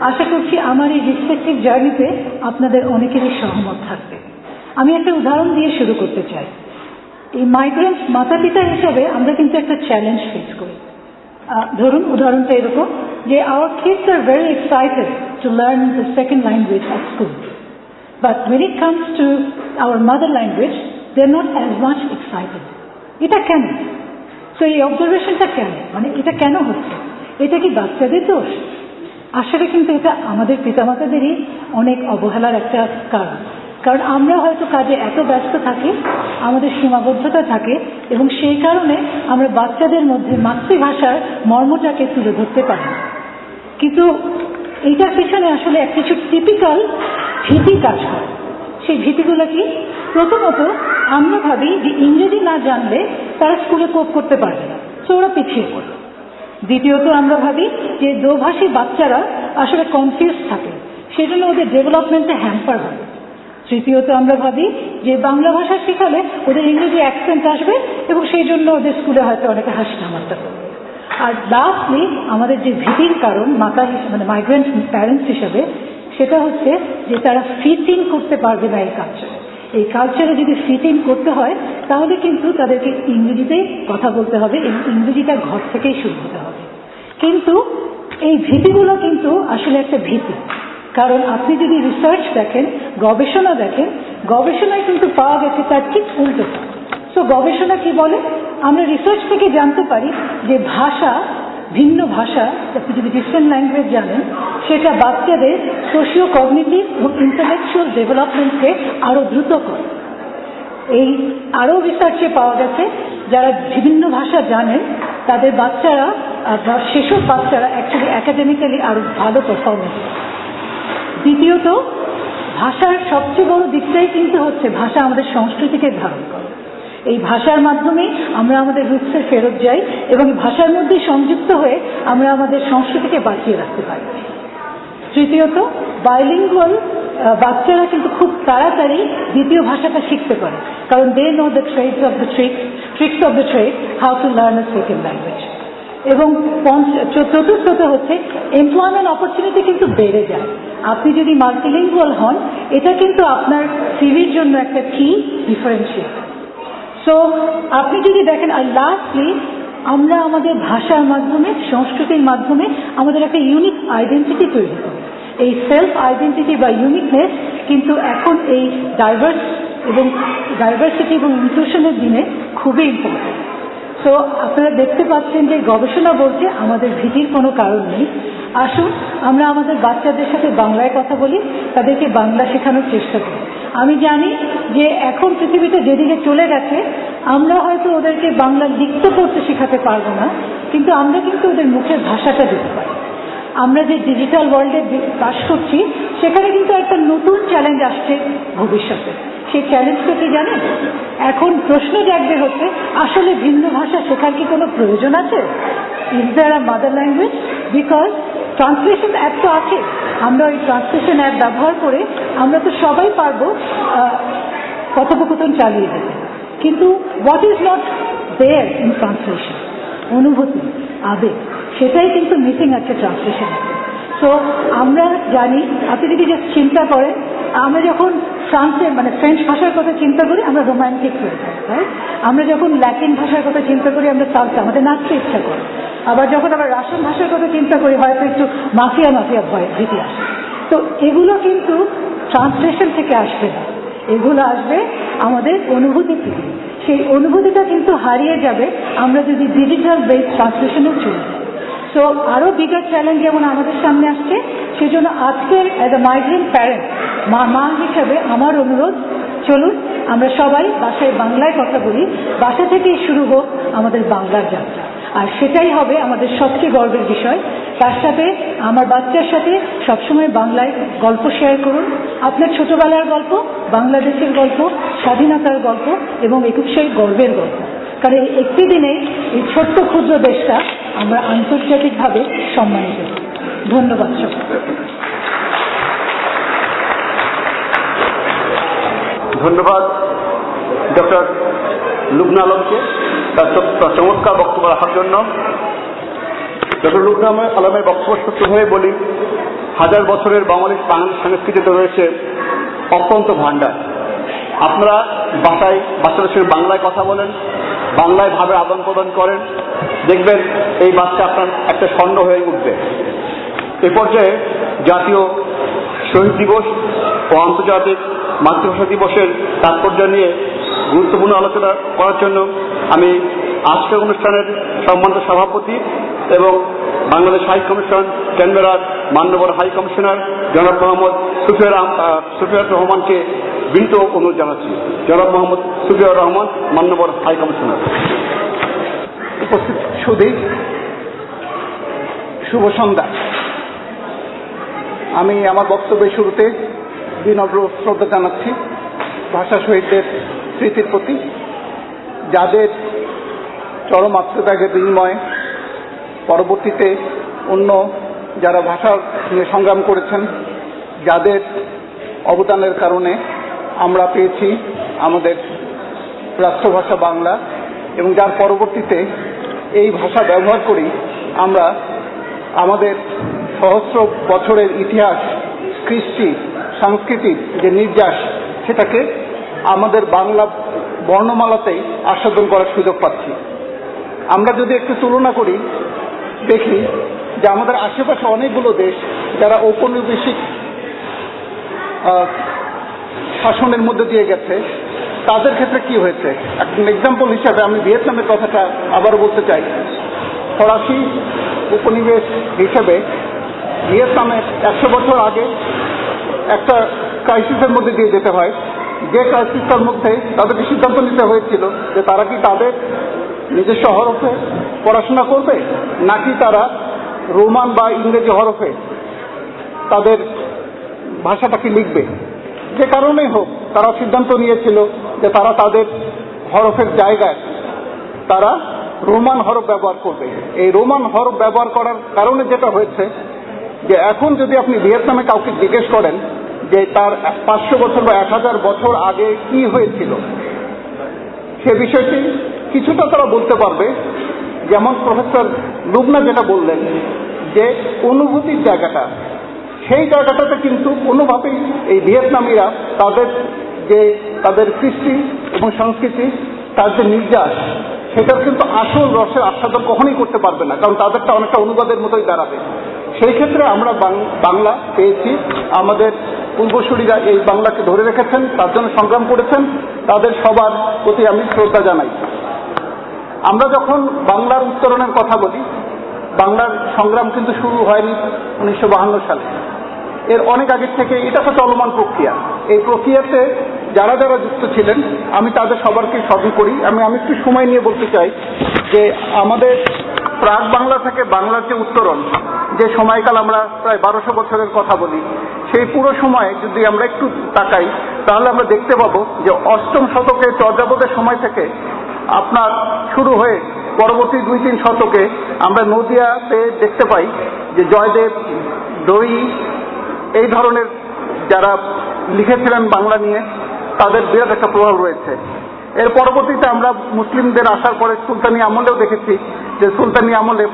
আশা করছি আমার এই রিসপেক্টিভ জার্নিতে আপনাদের অনেকেরই সহমত থাকবে। আমি একটা উদাহরণ দিয়ে শুরু করতে চাই। এই মাইগ্রেন্টস মাতা পিতা হিসাবে আমরা কিন্তু একটা চ্যালেঞ্জ ফেস করি। ধরুন উদাহরণটা এরকম যে our kids are very excited to learn the second language at school, but when it comes to our mother language they're not as much excited. এটা কেন? সো এই অবজারভেশনটা কেন, মানে এটা কেন হচ্ছে? এটা কি বাচ্চাদের দোষ? আসলে কিন্তু এটা আমাদের পিতামাতাদেরই অনেক অবহেলার একটা কারণ আমরা হয়তো কাজে এত ব্যস্ত থাকি, আমাদের সীমাবদ্ধতা থাকে, এবং সেই কারণে আমরা বাচ্চাদের মধ্যে মাতৃভাষার মর্মটাকে তুলে ধরতে পারি। কিন্তু এইটার পিছনে আসলে কিছু টিপিক্যাল ভীতি কাজ করে। সেই ভীতিগুলো কি? প্রথমত আমরা ভাবি যে ইংরেজি না জানলে তারা স্কুলে কোপ করতে পারবে না, তো ওরা পিছিয়ে পড়ে। দ্বিতীয়ত আমরা ভাবি যে দোভাষী বাচ্চারা আসলে কনফিউজ থাকে, সেজন্য ওদের ডেভেলপমেন্টে হ্যাম্পার হবে। তৃতীয়ত আমরা ভাবি যে বাংলা ভাষা শেখালে ওদের ইংরেজি অ্যাকসেন্ট আসবে এবং সেই জন্য ওদের স্কুলে হয়তো অনেকে হাসি ঠামাটা করবে। আর লাস্টলি আমাদের যে ভীতির কারণ মাতা মানে মাইগ্রেন্ট প্যারেন্টস হিসেবে সেটা হচ্ছে যে তারা ফিট ইন করতে পারবে না এই কালচারে। এই কালচারে যদি ফিট ইন করতে হয় তাহলে কিন্তু তাদেরকে ইংরেজিতেই কথা বলতে হবে এবং ইংরেজিটা ঘর থেকেই শুরু হতে হবে। কিন্তু এই ভীতিগুলো কিন্তু আসলে একটা ভীতি, কারণ আপনি যদি রিসার্চ দেখেন, গবেষণা দেখেন, গবেষণায় কিন্তু পাওয়া গেছে তার ঠিক উল্টোটা। তো গবেষণা কি বলে, আমরা রিসার্চ থেকে জানতে পারি যে ভাষা, ভিন্ন ভাষা, আপনি যদি ডিফারেন্ট ল্যাঙ্গুয়েজ জানেন, সেটা বাচ্চাদের সোশিও কগনিটিভ এবং ইন্টেলেকচুয়াল ডেভেলপমেন্টকে আরো দ্রুত করে। এই আরো রিসার্চে পাওয়া গেছে যারা বিভিন্ন ভাষা জানেন তাদের বাচ্চারা, সেসব বাচ্চারা অ্যাকচুয়ালি একাডেমিক্যালি আরো ভালো পারফরমেন্স। দ্বিতীয়ত, ভাষার সবচেয়ে বড় দিকটাই কিন্তু হচ্ছে ভাষা আমাদের সংস্কৃতিকে ধারণ করে। এই ভাষার মাধ্যমে আমরা আমাদের রুটসে ফেরত যাই এবং ভাষার মধ্যে সংযুক্ত হয়ে আমরা আমাদের সংস্কৃতিকে বাঁচিয়ে রাখতে পারি। তৃতীয়ত, বাইলিঙ্গুয়াল বাচ্চারা কিন্তু খুব তাড়াতাড়ি দ্বিতীয় ভাষাটা শিখতে পারে, কারণ they know the tricks of the trade, how to learn a second language. এবং চতুর্থত হচ্ছে এমপ্লয়মেন্ট অপরচুনিটি কিন্তু বেড়ে যায়। আপনি যদি মাল্টিলিঙ্গুয়াল হন, এটা কিন্তু আপনার সিভির জন্য একটা কি ডিফারেন্সিয়েট। সো আপনি যদি দেখেন, আর লাস্টলি আমরা আমাদের ভাষার মাধ্যমে, সংস্কৃতির মাধ্যমে আমাদের একটা ইউনিক আইডেন্টিটি তৈরি করি। এই সেলফ আইডেন্টিটি বা ইউনিকনেস কিন্তু এখন এই ডাইভার্সিটি এবং ইনক্লুশনের দিনে খুবই ইম্পর্টেন্ট। তো আপনারা দেখতে পাচ্ছেন যে গবেষণা বলছে আমাদের ভীতির কোনো কারণ নেই। আসুন আমরা আমাদের বাচ্চাদের সাথে বাংলায় কথা বলি, তাদেরকে বাংলা শেখানোর চেষ্টা করি। আমি জানি যে এখন পৃথিবীতে যেদিকে চলে গেছে, আমরা হয়তো ওদেরকে বাংলা লিখতে পড়তে শেখাতে পারবো না, কিন্তু আমরা কিন্তু ওদের মুখের ভাষাটা দিতে পারি। আমরা যে ডিজিটাল ওয়ার্ল্ডে বাস করছি, সেখানে কিন্তু একটা নতুন চ্যালেঞ্জ আসছে ভবিষ্যতে। সেই চ্যালেঞ্জটা কি জানেন? এখন প্রশ্ন জাগবে হচ্ছে, আসলে ভিন্ন ভাষা শেখার কি কোনো প্রয়োজন আছে? Is there a mother language? Because translation app তো আছে, আমরা ওই ট্রান্সলেশন অ্যাপ ব্যবহার করে আমরা তো সবাই পারবো কথোপকথন চালিয়ে যেতে। কিন্তু what is not there in translation? অনুভূতি, আবেগ, সেটাই কিন্তু মিসিং আছে ট্রান্সলেশন। তো আমরা জানি, আপনি যদি জাস্ট চিন্তা করেন, আমরা যখন ফ্রেঞ্চ ভাষার কথা চিন্তা করি আমরা রোমান্টিক হয়ে যাই, রাইট? আমরা যখন ল্যাটিন ভাষার কথা চিন্তা করি আমরা সালসা, আমাদের নাচতে ইচ্ছা করে। আবার যখন আমরা রাশিয়ান ভাষার কথা চিন্তা করি হয়তো একটু মাফিয়া ভয় ভীতি আসে। তো এগুলো কিন্তু ট্রান্সলেশন থেকে আসবে না, এগুলো আসবে আমাদের অনুভূতি থেকে। সেই অনুভূতিটা কিন্তু হারিয়ে যাবে আমরা যদি ডিজিটাল বেস ট্রান্সলেশনে চলে যাই। সো আরো বিগার চ্যালেঞ্জ যেমন আমাদের সামনে আসছে, সেজন্য আজকের অ্যাজ এ মাইগ্রেন্ট প্যারেন্ট, মা হিসেবে আমার অনুরোধ, চলুন আমরা সবাই বাসায় বাংলায় কথা বলি, বাসা থেকেই শুরু হোক আমাদের বাংলার যাত্রা। আর সেটাই হবে আমাদের সবচেয়ে গর্বের বিষয়। তার সাথে আমার বাচ্চার সাথে সবসময় বাংলায় গল্প শেয়ার করুন, আপনার ছোটবেলার গল্প, বাংলাদেশের গল্প, স্বাধীনতার গল্প এবং 21শে গর্বের গল্প। কারণ এই একটি দিনে এই ছোট্ট ক্ষুদ্র দেশটা আমরা আন্তর্জাতিকভাবে সম্মানিত। ধন্যবাদ সবাই। ধন্যবাদ ডক্টর লুবনা আলমকে তার চমৎকার বক্তব্য রাখার জন্য। ডক্টর লুবনা আলমের বক্তব্য সত্য হয়ে বলি, হাজার বছরের বাঙালি সংস্কৃতিতে রয়েছে অত্যন্ত ভাণ্ডার। আপনারা বাসায় বাচ্চাদের সঙ্গে বাংলায় কথা বলেন, বাংলায় ভাবে আদান প্রদান করেন, দেখবেন এই বাচ্চা আপনার একটা স্বর্ণ হয়ে উঠবে। এ পর্যায়ে জাতীয় শহীদ দিবস ও আন্তর্জাতিক মাতৃভাষা দিবসের তাৎপর্য নিয়ে গুরুত্বপূর্ণ আলোচনা করার জন্য আমি আজকের অনুষ্ঠানের সম্মানিত সভাপতি এবং বাংলাদেশ হাই কমিশন ক্যানবেরার মাননীয় হাই কমিশনার জনাব মোহাম্মদ সুফিয়ার রহমানকে বিনীত অনুরোধ জানাচ্ছি। জনাব মোহাম্মদ সুফিয়ার রহমান, মাননীয় হাই কমিশনার। উপস্থিত সুধী, শুভ সন্ধ্যা। আমি আমার বক্তব্যের শুরুতে বিনম্র শ্রদ্ধা জানাচ্ছি ভাষা শহীদদের স্মৃতির প্রতি, যাদের চরম আত্মত্যাগের বিনিময়ে পরবর্তীতে অন্য যারা ভাষার নিয়ে সংগ্রাম করেছেন, যাদের অবদানের কারণে আমরা পেয়েছি আমাদের রাষ্ট্রভাষা বাংলা এবং যার পরবর্তীতে এই ভাষা ব্যবহার করি আমরা আমাদের সহস্র বছরের ইতিহাস, কৃষ্টি, সাংস্কৃতিক যে নির্যাস সেটাকে আমাদের বাংলা বর্ণমালাতেই আস্বাদন করার সুযোগ পাচ্ছি। আমরা যদি একটু তুলনা করি দেখি যে আমাদের আশেপাশে অনেকগুলো দেশ যারা ঔপনিবেশিক শাসনের মধ্যে দিয়ে গেছে তাদের ক্ষেত্রে কি হয়েছে। একটা এক্সাম্পল হিসাবে আমি ভিয়েতনামের কথাটা আবারও বলতে চাই। ফরাসি উপনিবেশ হিসেবে ভিয়েতনামের 100 বছর আগে একটা ক্রাইসিসের মধ্যে দিয়ে যেতে হয়, যে ক্রাইসিসটার মধ্যে তাদেরকে সিদ্ধান্ত নিতে হয়েছিল যে তারা কি তাদের নিজস্ব হরফে পড়াশোনা করবে নাকি তারা রোমান বা ইংরেজি হরফে তাদের ভাষাটাকে লিখবে। যে কারণেই হোক তারা সিদ্ধান্ত নিয়েছিল যে তারা তাদের হরফের জায়গায় তারা রোমান হরফ ব্যবহার করবে। এই রোমান হরফ ব্যবহার করার কারণে যেটা হয়েছে যে এখন যদি আপনি ভিয়েতনামে কাউকে জিজ্ঞেস করেন যে তার 500 বছর বা 1000 বছর আগে কি হয়েছিল, সে বিষয়টি কিছুটা তারা বলতে পারবে। যেমন প্রফেসর লুবনা যেটা বললেন যে অনুভূতির জায়গাটা, সেই জায়গাটাতে কিন্তু কোনোভাবেই এই ভিয়েতনামিরা তাদের কৃষ্টি এবং সংস্কৃতি, তার যে নির্যাস, সেটার কিন্তু আসল রসের আস্বাদন কখনোই করতে পারবে না, কারণ তাদেরটা অনেকটা অনুবাদের মতোই দাঁড়াবে। সেই ক্ষেত্রে আমরা বাংলা পেয়েছি, আমাদের পূর্বসূরীরা এই বাংলাকে ধরে রেখেছেন, তার জন্য সংগ্রাম করেছেন, তাদের সবার প্রতি আমি শ্রদ্ধা জানাই। আমরা যখন বাংলার উত্তরণের কথা বলি, বাংলার সংগ্রাম কিন্তু শুরু হয়নি 1952 সালে, এর অনেক আগের থেকে এটা একটা চলমান প্রক্রিয়া। এই প্রক্রিয়াতে যারা যারা যুক্ত ছিলেন আমি তাদের সবারকে স্মরণ করি। আমি একটু সময় নিয়ে বলতে চাই যে আমাদের প্রাক বাংলা থেকে বাংলার যে উত্তরণ, যে সময়কাল আমরা প্রায় 1200 বছরের কথা বলি, সেই পুরো সময় যদি আমরা একটু তাকাই তাহলে আমরা দেখতে পাবো যে 8ম শতকে চর্যাপদের সময় থেকে আপনার শুরু হয়ে পরবর্তী 2-3 শতকে আমরা নদিয়াতে দেখতে পাই যে জয়দেব, দই, এই ধরনের যারা লিখেছিলেন বাংলা নিয়ে তাদের বিরাট একটা প্রভাব রয়েছে। এর পরবর্তীতে আমরা মুসলিমদের আসার পরে সুলতানি আমলেও দেখেছি যে সুলতানি আমলে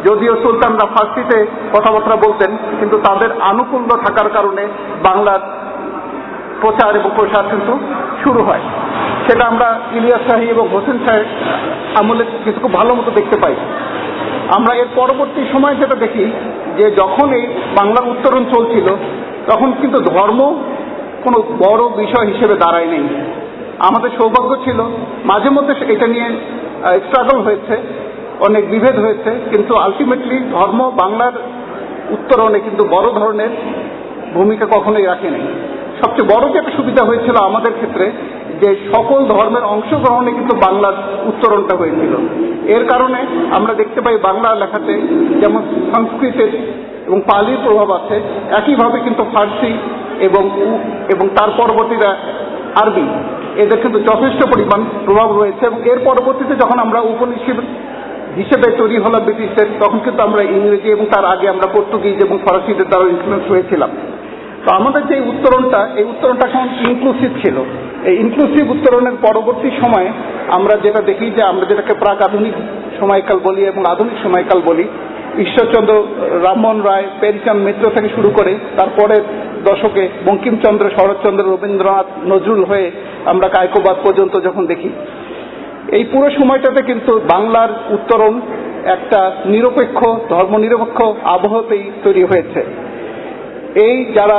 যদিও সুলতানরা ফার্সিতে কথাবার্তা বলতেন কিন্তু তাদের আনুকূল্য থাকার কারণে বাংলার প্রচার এবং প্রসার কিন্তু শুরু হয়। সেটা আমরা ইলিয়াস শাহী এবং হোসেন শাহের আমলে কিছু খুব ভালো মতো দেখতে পাই। আমরা এর পরবর্তী সময় যেটা দেখি যে যখন এই বাংলার উত্তরণ চলছিল তখন কিন্তু ধর্ম কোনো বড় বিষয় হিসেবে দাঁড়ায় নেই। আমাদের সৌভাগ্য ছিল মাঝে মধ্যে এটা নিয়ে স্ট্রাগল হয়েছে, অনেক বিভেদ হয়েছে, কিন্তু আলটিমেটলি ধর্ম বাংলার উত্তরণে কিন্তু বড় ধরনের ভূমিকা কখনোই রাখেনি। সবচেয়ে বড় যে একটা সুবিধা হয়েছিল আমাদের ক্ষেত্রে যে সকল ধর্মের অংশগ্রহণে কিন্তু বাংলার উত্তরণটা হয়েছিল। এর কারণে আমরা দেখতে পাই বাংলা লেখাতে যেমন সংস্কৃতের এবং পালির প্রভাব আছে, একইভাবে কিন্তু ফার্সি এবং তার পরবর্তীরা আরবি, এদের কিন্তু যথেষ্ট পরিমাণ প্রভাব রয়েছে। এবং এর পরবর্তীতে যখন আমরা উপনিষদ হিসেবে তৈরি হলাম ব্রিটিশদের, তখন কিন্তু আমরা ইংরেজি এবং তার আগে আমরা পর্তুগিজ এবং ফরাসিদের দ্বারা ইনফ্লুয়েন্স হয়েছিলাম। তো আমাদের যে উত্তরণটা, এই উত্তরণটা এখন ইনক্লুসিভ ছিল। এই ইনক্লুসিভ উত্তরণের পরবর্তী সময়ে আমরা যেটা দেখি যে আমরা যেটাকে প্রাক আধুনিক সময়কাল বলি এবং আধুনিক সময়কাল বলি, ঈশ্বরচন্দ্র, রামমোহন রায়, প্রেমচাঁদ মিত্র থেকে শুরু করে তারপরে দশকে বঙ্কিমচন্দ্র, শরৎচন্দ্র, রবীন্দ্রনাথ, নজরুল হয়ে আমরা কায়কোবাদ পর্যন্ত যখন দেখি, এই পুরো সময়টাতে কিন্তু বাংলার উত্তরণ একটা নিরপেক্ষ, ধর্মনিরপেক্ষ আবহাওয়াতেই তৈরি হয়েছে। এই যারা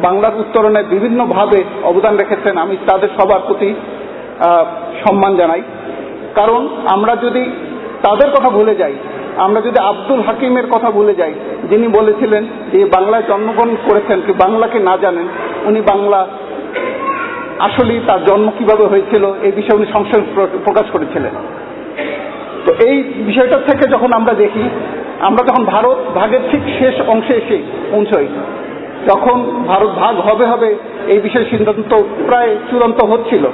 বাংলার উত্তরণে বিভিন্নভাবে অবদান রেখেছেন আমি তাদের সবার প্রতি সম্মান জানাই। কারণ আমরা যদি তাদের কথা ভুলে যাই, আমরা যদি আব্দুল হাকিমের কথা ভুলে যাই, যিনি বলেছিলেন যে বাংলায় জন্মগ্রহণ করেছেন, কি বাংলাকে না জানেন, উনি বাংলা আসলেই তার জন্ম কিভাবে হয়েছিল এই বিষয়ে উনি সংশয় প্রকাশ করেছিলেন। তো এই বিষয়টা থেকে যখন আমরা দেখি, আমরা যখন ভারত ভাগের ঠিক শেষ অংশে এসে পৌঁছই, যখন ভারত ভাগ হবে এই বিষয়ে সিদ্ধান্ত প্রায় চূড়ান্ত হচ্ছিল,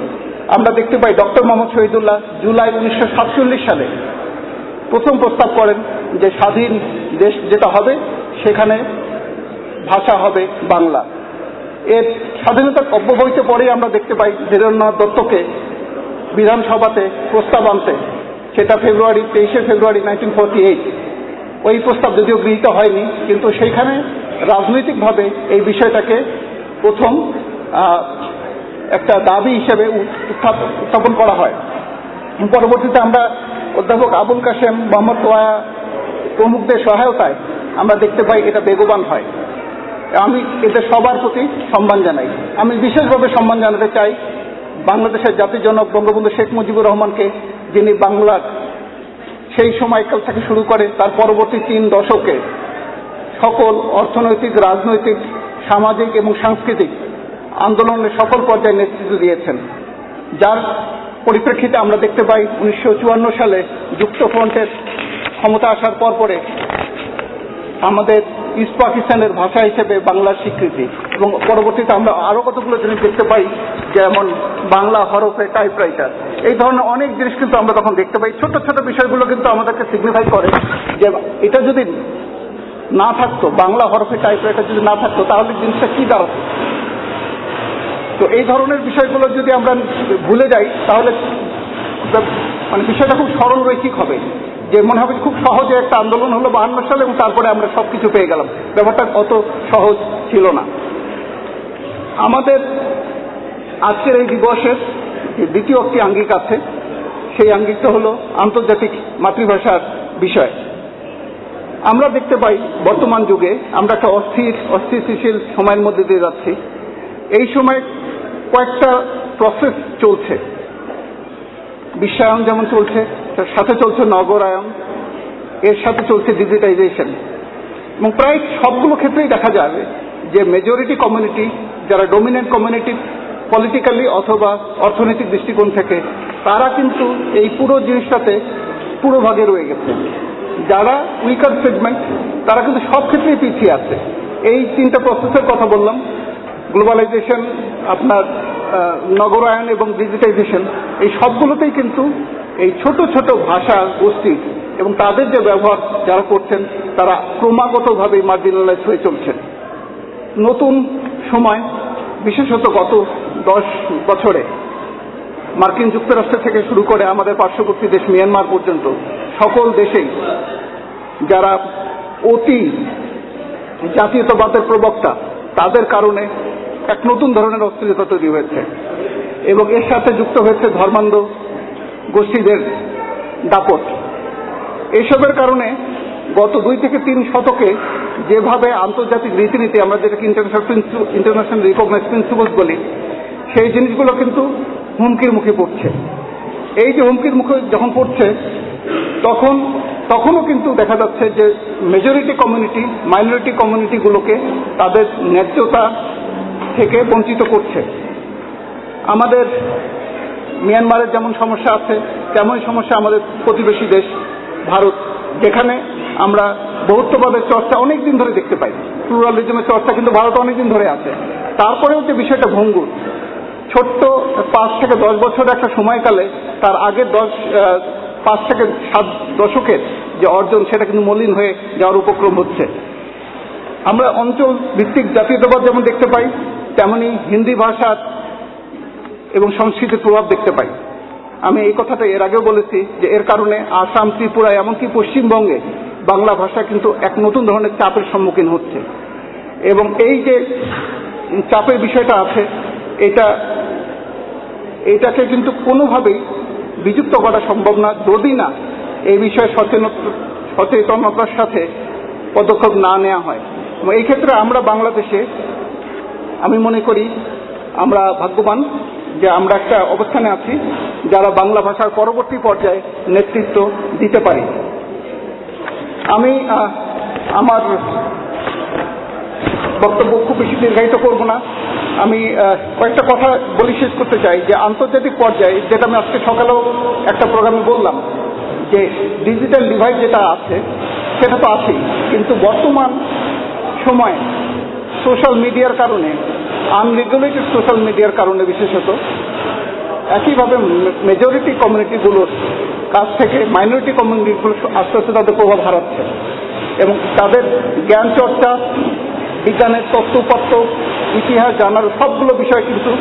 আমরা দেখতে পাই ডক্টর মোহাম্মদ শহীদুল্লাহ জুলাই 1947 সালে প্রথম প্রস্তাব করেন যে স্বাধীন দেশ যেটা হবে সেখানে ভাষা হবে বাংলা। এর স্বাধীনতার অব্যবহিত পরেই আমরা দেখতে পাই ধীরেন্দ্রনাথ দত্তকে বিধানসভাতে প্রস্তাব আনতে, সেটা 23 ফেব্রুয়ারি 1948। ওই প্রস্তাব যদিও গৃহীত হয়নি, কিন্তু সেইখানে রাজনৈতিকভাবে এই বিষয়টাকে প্রথম একটা দাবি হিসেবে উত্থাপন করা হয়। পরবর্তীতে আমরা অধ্যাপক আবুল কাশেম, মোহাম্মদ তোয়া প্রমুখদের সহায়তায় আমরা দেখতে পাই এটা বেগবান হয়। আমি এদের সবার প্রতি সম্মান জানাই। আমি বিশেষভাবে সম্মান জানাতে চাই বাংলাদেশের জাতির জনক বঙ্গবন্ধু শেখ মুজিবুর রহমানকে, যিনি বাংলার সেই সময়কাল থেকে শুরু করে তার পরবর্তী 3 দশকে সকল অর্থনৈতিক, রাজনৈতিক, সামাজিক এবং সাংস্কৃতিক আন্দোলনের সকল পর্যায়ে নেতৃত্ব দিয়েছেন, যার পরিপ্রেক্ষিতে আমরা দেখতে পাই 1954 সালে যুক্তফ্রন্টের ক্ষমতা আসার পরে আমাদের ইস্ট পাকিস্তানের ভাষা হিসেবে বাংলার স্বীকৃতি, এবং পরবর্তীতে আমরা আরো কতগুলো জিনিস দেখতে পাই, যেমন বাংলা হরফে টাইপরাইটার। এই ধরনের অনেক জিনিস কিন্তু আমরা তখন দেখতে পাই। ছোট ছোট বিষয়গুলো কিন্তু আমাদেরকে সিগনিফাই করে যে এটা যদি না থাকতো, বাংলা হরফে টাইপরাইটার যদি না থাকতো, তাহলে জিনিসটা কি দাঁড়াতো। তো এই ধরনের বিষয়গুলো যদি আমরা ভুলে যাই, তাহলে মানে বিষয়টা খুব সরল রৈখিক হবে, যে মনে হবে খুব সহজে একটা আন্দোলন হলো 52 সালে এবং তারপরে আমরা সবকিছু পেয়ে গেলাম। ব্যাপারটা অত সহজ ছিল না। আমাদের আজকের এই দিবসের দ্বিতীয় একটি আঙ্গিক আছে, সেই আঙ্গিকটা হলো আন্তর্জাতিক মাতৃভাষার বিষয়। আমরা দেখতে পাই বর্তমান যুগে আমরা একটা অস্থিতিশীল সময়ের মধ্যে দিয়ে যাচ্ছি। এই সময় কয়েকটা প্রসেস চলছে। বিশ্বায়ন যেমন চলছে, তার সাথে চলছে নগরায়ন, এর সাথে চলছে ডিজিটাইজেশন, এবং প্রায় সবগুলো ক্ষেত্রেই দেখা যাবে যে মেজরিটি কমিউনিটি, যারা ডমিনেন্ট কমিউনিটি পলিটিক্যালি অথবা অর্থনৈতিক দৃষ্টিকোণ থেকে, তারা কিন্তু এই পুরো জিনিসটাতে পুরো ভাগে রয়ে গেছে। যারা উইকার সেগমেন্ট, তারা কিন্তু সব ক্ষেত্রেই পিছিয়ে আছে। এই 3টা প্রসেসের কথা বললাম, গ্লোবালাইজেশন, আপনার নগরায়ন এবং ডিজিটাইজেশন, এই সবগুলোতেই কিন্তু এই ছোট ছোট ভাষা গোষ্ঠী এবং তাদের যে ব্যবহার যারা করছেন, তারা ক্রমাগতভাবে মার্জিনালাইজ হয়ে চলছেন। নতুন সময়, বিশেষত গত 10 বছরে মার্কিন যুক্তরাষ্ট্র থেকে শুরু করে আমাদের পার্শ্ববর্তী দেশ মিয়ানমার পর্যন্ত সকল দেশেই যারা অতি জাতীয়তাবাদের প্রবক্তা, তাদের কারণে এক নতুন ধরনের অস্থিরতা তৈরি হয়েছে, এবং এর সাথে যুক্ত হয়েছে ধর্মান্ধ গোষ্ঠীদের দাপট। এইসবের কারণে গত 2 থেকে 3 শতকে যেভাবে আন্তর্জাতিক রীতিনীতি, আমরা যেটাকে ইন্টারন্যাশনাল রিকগনাইজড প্রিন্সিপলস বলি, সেই জিনিসগুলো কিন্তু হুমকির মুখে পড়ছে। এই যে হুমকির মুখে যখন পড়ছে, তখনও কিন্তু দেখা যাচ্ছে যে মেজরিটি কমিউনিটি মাইনরিটি কমিউনিটিগুলোকে তাদের ন্যায্যতা থেকে বঞ্চিত করছে। আমাদের মিয়ানমারের যেমন সমস্যা আছে, তেমনই সমস্যা আমাদের প্রতিবেশী দেশ ভারত, যেখানে আমরা বহুত্ববাদের চর্চা অনেকদিন ধরে দেখতে পাই। প্লুরালিজমের চর্চা কিন্তু ভারত অনেকদিন ধরে আছে। তারপরেও যে বিষয়টা ভঙ্গুর, ছোট্ট 5 থেকে 10 বছরের একটা সময়কালে তার আগের 5 থেকে 7 দশকের যে অর্জন, সেটা কিন্তু মলিন হয়ে যাওয়ার উপক্রম হচ্ছে। আমরা অঞ্চল ভিত্তিক জাতীয়তাবাদ যেমন দেখতে পাই, তেমনি হিন্দি ভাষার এবং সংস্কৃতির প্রভাব দেখতে পাই। আমি এই কথাটা এর আগেও বলেছি যে এর কারণে আসাম, ত্রিপুরা, এমনকি পশ্চিমবঙ্গে বাংলা ভাষা কিন্তু এক নতুন ধরনের চাপের সম্মুখীন হচ্ছে, এবং এই যে চাপের বিষয়টা আছে, এটাকে কিন্তু কোনোভাবেই বিযুক্ত করা সম্ভব না যদি না এই বিষয়ে সচেতনতার সাথে পদক্ষেপ না নেওয়া হয়। এই ক্ষেত্রে আমরা বাংলাদেশে, আমি মনে করি আমরা ভাগ্যবান যে আমরা একটা অবস্থানে আছি যারা বাংলা ভাষার পরবর্তী পর্যায়ে নেতৃত্ব দিতে পারি। আমি আমার বক্তব্য খুব বেশি দীর্ঘায়িত করব না। আমি কয়েকটা কথা বলে শেষ করতে চাই যে আন্তর্জাতিক পর্যায়ে, যেটা আমি আজকে সকালেও একটা প্রোগ্রামে বললাম, যে ডিজিটাল ডিভাইড যেটা আছে সেটা তো আছেই, কিন্তু বর্তমান সময়ে সোশ্যাল মিডিয়ার কারণে, আনরেগুলেটেড সোশ্যাল মিডিয়ার কারণে বিশেষত, একইভাবে মেজরিটি কমিউনিটিগুলোর কাছ থেকে মাইনরিটি কমিউনিটিগুলো আস্তে আস্তে তাদের প্রভাব হারাচ্ছে, এবং তাদের জ্ঞান চর্চা, বিজ্ঞানের তত্ত্বপত্র, ইতিহাস জানার সবগুলো বিষয় কিন্তু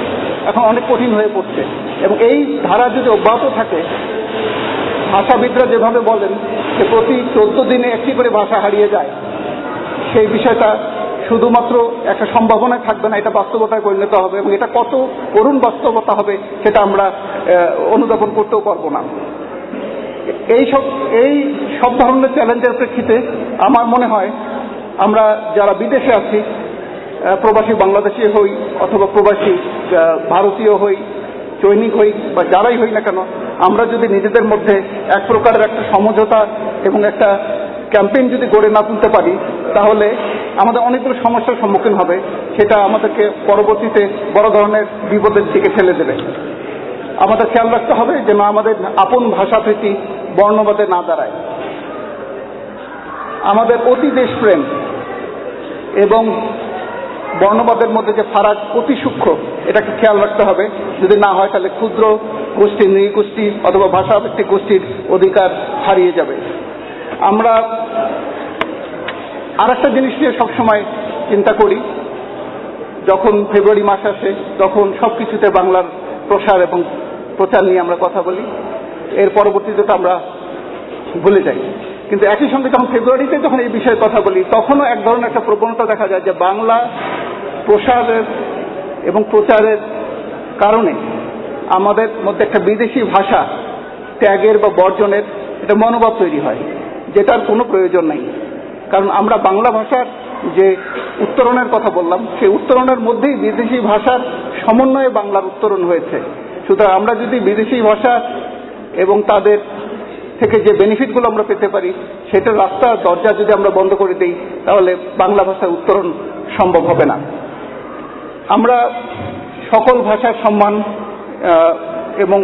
এখন অনেক কঠিন হয়ে পড়ছে। এবং এই ধারা যদি অব্যাহত থাকে, ভাষাবিদরা যেভাবে বলেন যে প্রতি 14 দিনে একটি করে ভাষা হারিয়ে যায়, সেই বিষয়টা শুধুমাত্র একটা সম্ভাবনায় থাকবে না, এটা বাস্তবতায় পরিণত হবে। এবং এটা কত করুণ বাস্তবতা হবে সেটা আমরা অনুধাবন করতেও পারবো না। এই সব ধরনের চ্যালেঞ্জের প্রেক্ষিতে আমার মনে হয় আমরা যারা বিদেশে আছি, প্রবাসী বাংলাদেশি হই অথবা প্রবাসী ভারতীয় হই, চৈনিক হই বা যারাই হই না কেন, আমরা যদি নিজেদের মধ্যে এক প্রকারের একটা সমঝোতা এবং একটা ক্যাম্পেইন যদি গড়ে না তুলতে পারি, তাহলে আমাদের অনেকগুলো সমস্যার সম্মুখীন হবে। সেটা আমাদেরকে পরবর্তীতে বড় ধরনের বিপদের দিকে ফেলে দেবে। আমাদের খেয়াল রাখতে হবে যেন আমাদের আপন ভাষাপ্রীতি বর্ণবাদে না দাঁড়ায়। আমাদের অতি দেশপ্রেম এবং বর্ণবাদের মধ্যে যে ফারাক অতি সূক্ষ্ম, এটাকে খেয়াল রাখতে হবে। যদি না হয় তাহলে ক্ষুদ্র গোষ্ঠী, নৃগোষ্ঠী অথবা ভাষাভিত্তিক গোষ্ঠীর অধিকার হারিয়ে যাবে। আমরা আর একটা জিনিস নিয়ে সবসময় চিন্তা করি, যখন ফেব্রুয়ারি মাস আসে তখন সবকিছুতে বাংলার প্রসার এবং প্রচার নিয়ে আমরা কথা বলি, এর পরবর্তীতে তো আমরা ভুলে যাই। কিন্তু একই সঙ্গে যখন ফেব্রুয়ারিতে যখন এই বিষয়ে কথা বলি, তখনও এক ধরনের একটা প্রবণতা দেখা যায় যে বাংলা প্রসারের এবং প্রচারের কারণে আমাদের মধ্যে একটা বিদেশি ভাষা ত্যাগের বা বর্জনের একটা মনোভাব তৈরি হয়, যেটার কোনো প্রয়োজন নেই। কারণ আমরা বাংলা ভাষার যে উত্তরণের কথা বললাম, সেই উত্তরণের মধ্যেই বিদেশি ভাষার সমন্বয়ে বাংলার উত্তরণ হয়েছে। সুতরাং আমরা যদি বিদেশি ভাষা এবং তাদের থেকে যে বেনিফিটগুলো আমরা পেতে পারি, সেটার রাস্তা দরজা যদি আমরা বন্ধ করে দিই, তাহলে বাংলা ভাষার উত্তরণ সম্ভব হবে না। আমরা সকল ভাষার সম্মান এবং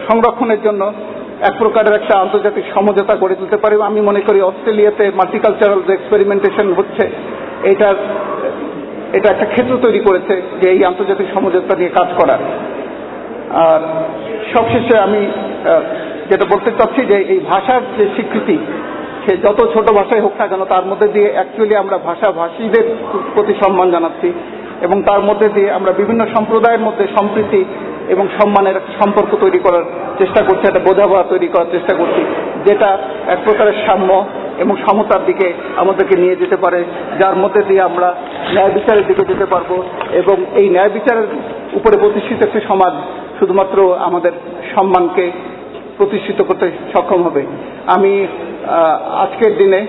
সংরক্ষণের জন্য এক প্রকারের একটা আন্তর্জাতিক সমঝোতা গড়ে তুলতে পারি। আমি মনে করি অস্ট্রেলিয়াতে মাল্টিকালচারাল যে এক্সপেরিমেন্টেশন হচ্ছে, এটা একটা ক্ষেত্র তৈরি করেছে যে এই আন্তর্জাতিক সমঝোতা নিয়ে কাজ করার। আর সবশেষে আমি যেটা বলতে চাচ্ছি যে এই ভাষার যে স্বীকৃতি, সে যত ছোট ভাষায় হোক না কেন, তার মধ্যে দিয়ে অ্যাকচুয়ালি আমরা ভাষাভাষীদের প্রতি সম্মান জানাচ্ছি এবং তার মধ্যে দিয়ে আমরা বিভিন্ন সম্প্রদায়ের মধ্যে সম্প্রীতি এবং সম্মানের সম্পর্ক তৈরি করার চেষ্টা করছি, একটা বোঝাপড়া তৈরি করার চেষ্টা করছি, যেটা এক প্রকারের সাম্য এবং সমতার দিকে আমাদেরকে নিয়ে যেতে পারে, যার মধ্যে দিয়ে আমরা ন্যায় বিচারের দিকে যেতে পারবো। এবং এই ন্যায় বিচারের উপরে প্রতিষ্ঠিত একটি সমাজ শুধুমাত্র আমাদের সম্মানকে প্রতিষ্ঠিত করতে সক্ষম হবে। আমি আজকের দিনে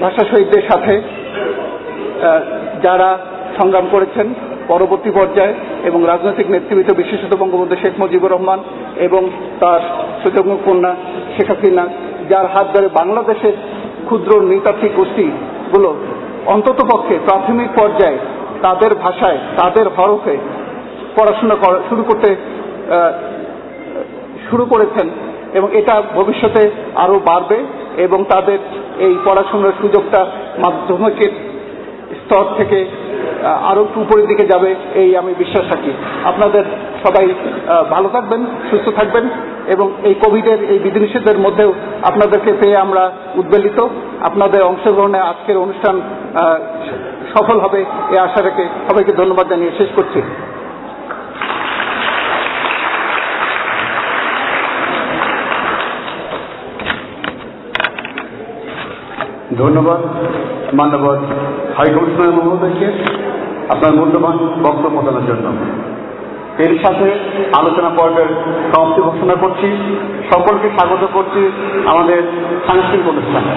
ভাষা শহীদদের সাথে যারা সংগ্রাম করেছেন পরবর্তী পর্যায়ে এবং রাজনৈতিক নেতৃবৃন্দ, বিশেষত বঙ্গবন্ধু শেখ মুজিবুর রহমান এবং তার সুযোগ্য কন্যা শেখ হাসিনা, যার হাত ধরে বাংলাদেশের ক্ষুদ্র নৃতাত্ত্বিক গোষ্ঠীগুলো অন্ততপক্ষে প্রাথমিক পর্যায়ে তাদের ভাষায়, তাদের হরফে পড়াশোনা শুরু করেছেন এবং এটা ভবিষ্যতে আরো বাড়বে এবং তাদের এই পড়াশোনার সুযোগটা মাধ্যমিকের স্তর থেকে আরো উপরের দিকে যাবে, এই আমি বিশ্বাস রাখি। আপনাদের সবাই ভালো থাকবেন, সুস্থ থাকবেন এবং এই কোভিডের এই বিধিনিষেধের মধ্যেও আপনাদেরকে পেয়ে আমরা উদ্বেলিত। আপনাদের অংশগ্রহণে আজকের অনুষ্ঠান সফল হবে এই আশা রেখে সবাইকে ধন্যবাদ জানিয়ে শেষ করছি। ধন্যবাদ মান্যবর হাইকমিশনার মহোদয়কে আপনার মূল্যবান বক্তব্য প্রদানের জন্য। এর সাথে আলোচনা পর্বের সমাপ্তি ঘোষণা করছি। সকলকে স্বাগত করছি আমাদের সাংস্কৃতিক অনুষ্ঠানে।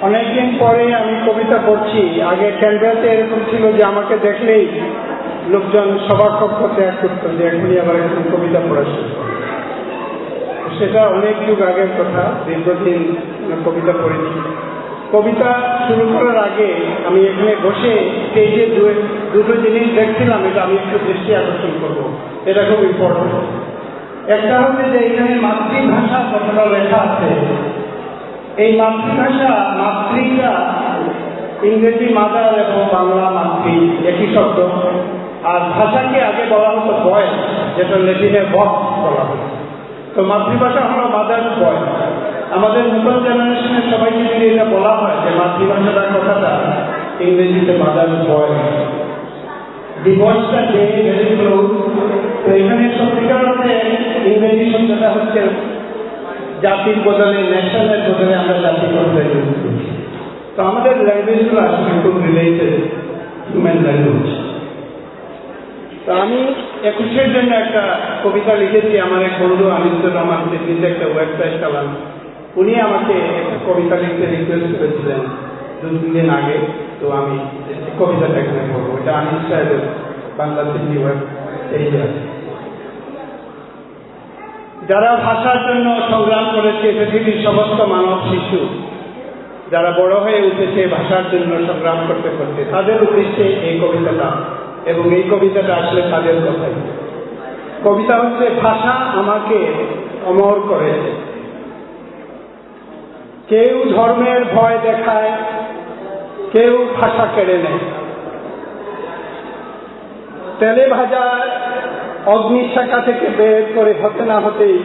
অনেকদিন পরে আমি কবিতা পড়ছি। আগে ক্যানবেরাতে এরকম ছিল যে আমাকে দেখলেই লোকজন সভাকক্ষ ত্যাগ করতেন, যে এখনই আবার একজন কবিতা পড়া শুরু করে। সেটা অনেক যুগ আগের কথা, দীর্ঘদিন কবিতা পড়েছি। কবিতা শুরু করার আগে আমি এখানে বসে স্টেজে দুটো জিনিস দেখছিলাম, এটা আমি একটু দৃষ্টি আকর্ষণ করবো, এটা খুব ইম্পর্টেন্ট। একটা হচ্ছে যে এখানে মাতৃভাষা কথাটা লেখা আছে। এই মাতৃভাষা, মাতৃটা ইংরেজি মাদার এবং বাংলা মাতৃ একই শব্দ। আর ভাষাকে আগে বলা হতো ভয়েস, যেটা ল্যাটিনে ভক্স বলা হতো। তো মাতৃভাষা হলো মাদার ভয়েস। আমাদের নতুন জেনারেশনের সবাইকে যদি এটা বলা হয় যে মাতৃভাষাটার কথাটা ইংরেজিতে মাদার ভয়েস, দিবসটা ডে ভেরি ক্লোজ। তো এখানে সত্যিকার অর্থে ইংরেজি শব্দটা হচ্ছে জাতির বদলে, ন্যাশনালের বদলে আমরা জাতি করতে। তো আমাদের ল্যাঙ্গুয়েজগুলো আসলে খুব রিলেটেড হিউম্যান ল্যাঙ্গুয়েজ। তো আমি 21-এর জন্য একটা কবিতা লিখেছি। আমার এক বন্ধু আনিসুর রহমান দিল্লিতে একটা ওয়েবসাইট চালান, উনি আমাকে একটা কবিতা লিখতে রিকোয়েস্ট করেছিলেন 2-3 দিন আগে। তো আমি কবিতাটা এখানে পড়বো। এটা আনিস সাহেবের বাংলা দিল্লি ওয়েব পেজে আছে। যারা ভাষার জন্য সংগ্রাম করেছে পৃথিবীর সমস্ত মানব শিশু, যারা বড় হয়ে উঠেছে ভাষার জন্য সংগ্রাম করতে করতে, তাদের উদ্দেশ্যে এই কবিতাটা। এবং এই কবিতাটা আসলে তাদের কথাই। কবিতা হচ্ছে, ভাষা আমাকে অমর করেছে। কেউ ধর্মের ভয় দেখায়, কেউ ভাষা কেড়ে নেয়। তেলে ভাজা অগ্নিশাখা থেকে বের করে হতে না হতেই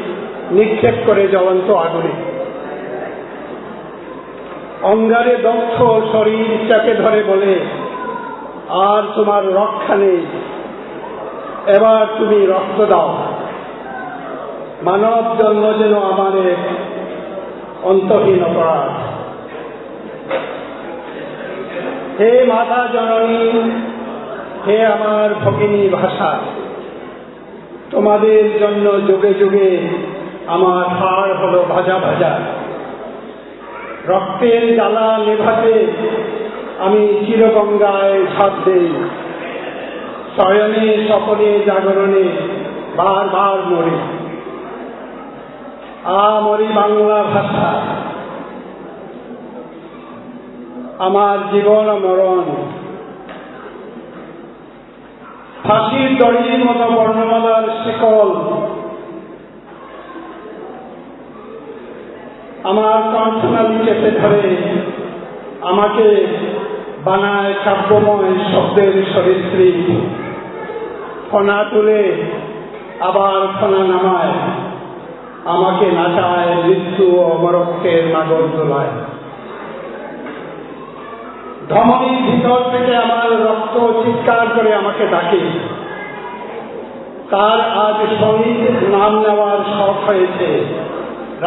নিক্ষেপ করে জ্বলন্ত আগুনে। অঙ্গারে দগ্ধ শরীর চাকে ধরে বলে, আর তোমার রক্ষা নেই, এবার তুমি রক্ত দাও। মানব জন্ম যেন আমার এক অন্তহীন অপরাধ। হে মাতা জননী, হে আমার ভগিনী ভাষা, তোমাদের জন্য যুগে যুগে আমার হাড় হলো ভাজা ভাজা। রক্তের জ্বালা নেভাতে আমি চিরগঙ্গায় ঝাঁপ দেই। শয়নে স্বপনে জাগরণে বারবার মরি। মরি বাংলা ভাষা, আমার জীবন মরণ। ফাঁসির দড়ির মতো বর্ণমালার শিকল আমার কণ্ঠনালী চেপে ধরে, আমাকে বানায় কাব্যময় শব্দের সরীসৃপ। ফনা তুলে আবার ফনা নামায়, আমাকে নাচায় মৃত্যু ও অমরত্বের নাগর দোলায়। ধমনীর ভিতর থেকে আমার রক্ত চিৎকার করে আমাকে ডাকে। তার আজ শহীদ নাম নেওয়ার শখ হয়েছে,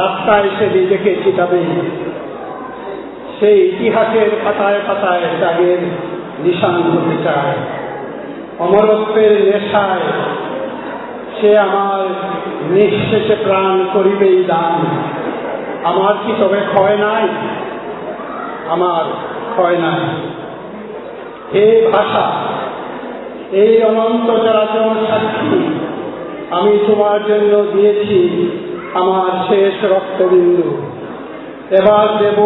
রাস্তায় সে নিজেকে চিতাবে। সেই ইতিহাসের পাতায় পাতায় ত্যাগের নিশান হতে চায়। অমরত্বের নেশায় সে আমার নিঃশেষে প্রাণ করিবেই দান। আমার কি তবে ক্ষয় নাই? আমার ক্ষয় নাই। হে ভাষা, এই অনন্ত চরাচর সাক্ষী, আমি তোমার জন্য দিয়েছি আমার শেষ রক্তবিন্দু। এবার দেব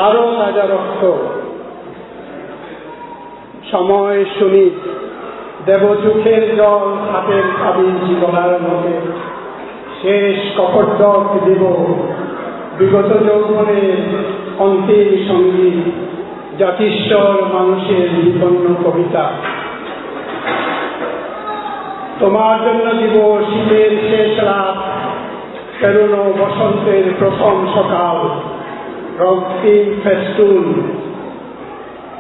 আরো তাজা রক্ত। সময় শুনি দেব চোখের জল, হাতের তাবিজ গলার মধ্যে। শেষ কপটক দিব বিগত যৌবনের অন্তিম সঙ্গী, জাতিস্বর মানুষের বিপন্ন কবিতা। তোমার জন্য দিব শীতের শেষ রাত, পেরোনো বসন্তের প্রথম সকাল। রক্তিম ফেস্টুন,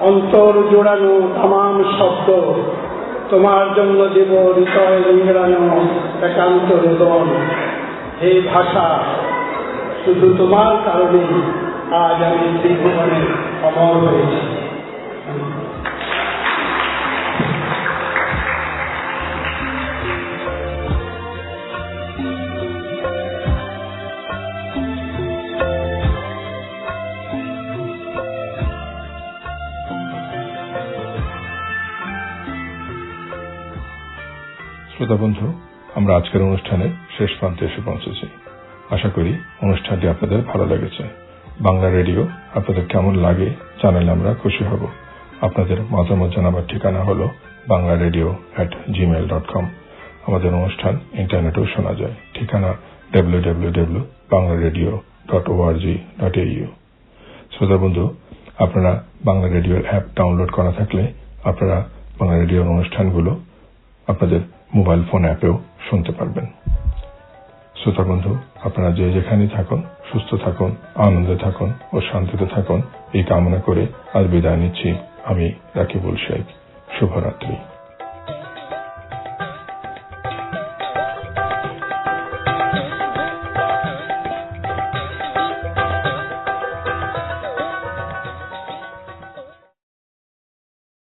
অন্তর জোড়ানো তামাম শব্দ। তোমার জন্য দিব হৃদয় রিংড়ানো একান্ত রোদন। হে ভাষা, শুধু তোমার কারণে আজ আমি ত্রিভুবনে অমর হয়েছি। শ্রোতা বন্ধু, আমরা আজকের অনুষ্ঠানের শেষ প্রান্তে এসে পৌঁছেছি। আশা করি অনুষ্ঠানটি আপনাদের ভালো লেগেছে। বাংলা রেডিও আপনাদের কেমন লাগে জানালে আমরা খুশি হব। আপনাদের মতামত জানাবার ঠিকানা হল banglaredio@gmail.com। আমাদের অনুষ্ঠান ইন্টারনেটেও শোনা যায়, ঠিকানা www.banglaradio.org.au। শ্রোতা বন্ধু, আপনারা বাংলা রেডিওর অ্যাপ ডাউনলোড করা থাকলে আপনারা বাংলা রেডিওর অনুষ্ঠানগুলো আপনাদের মোবাইল ফোন অ্যাপেও শুনতে পারবেন। শ্রোতা বন্ধু, আপনারা যে যেখানেই থাকুন সুস্থ থাকুন, আনন্দে থাকুন ও শান্তিতে থাকুন এই কামনা করে আজ বিদায় নিচ্ছি আমি রাকিবুল শেখ। শুভরাত্রি।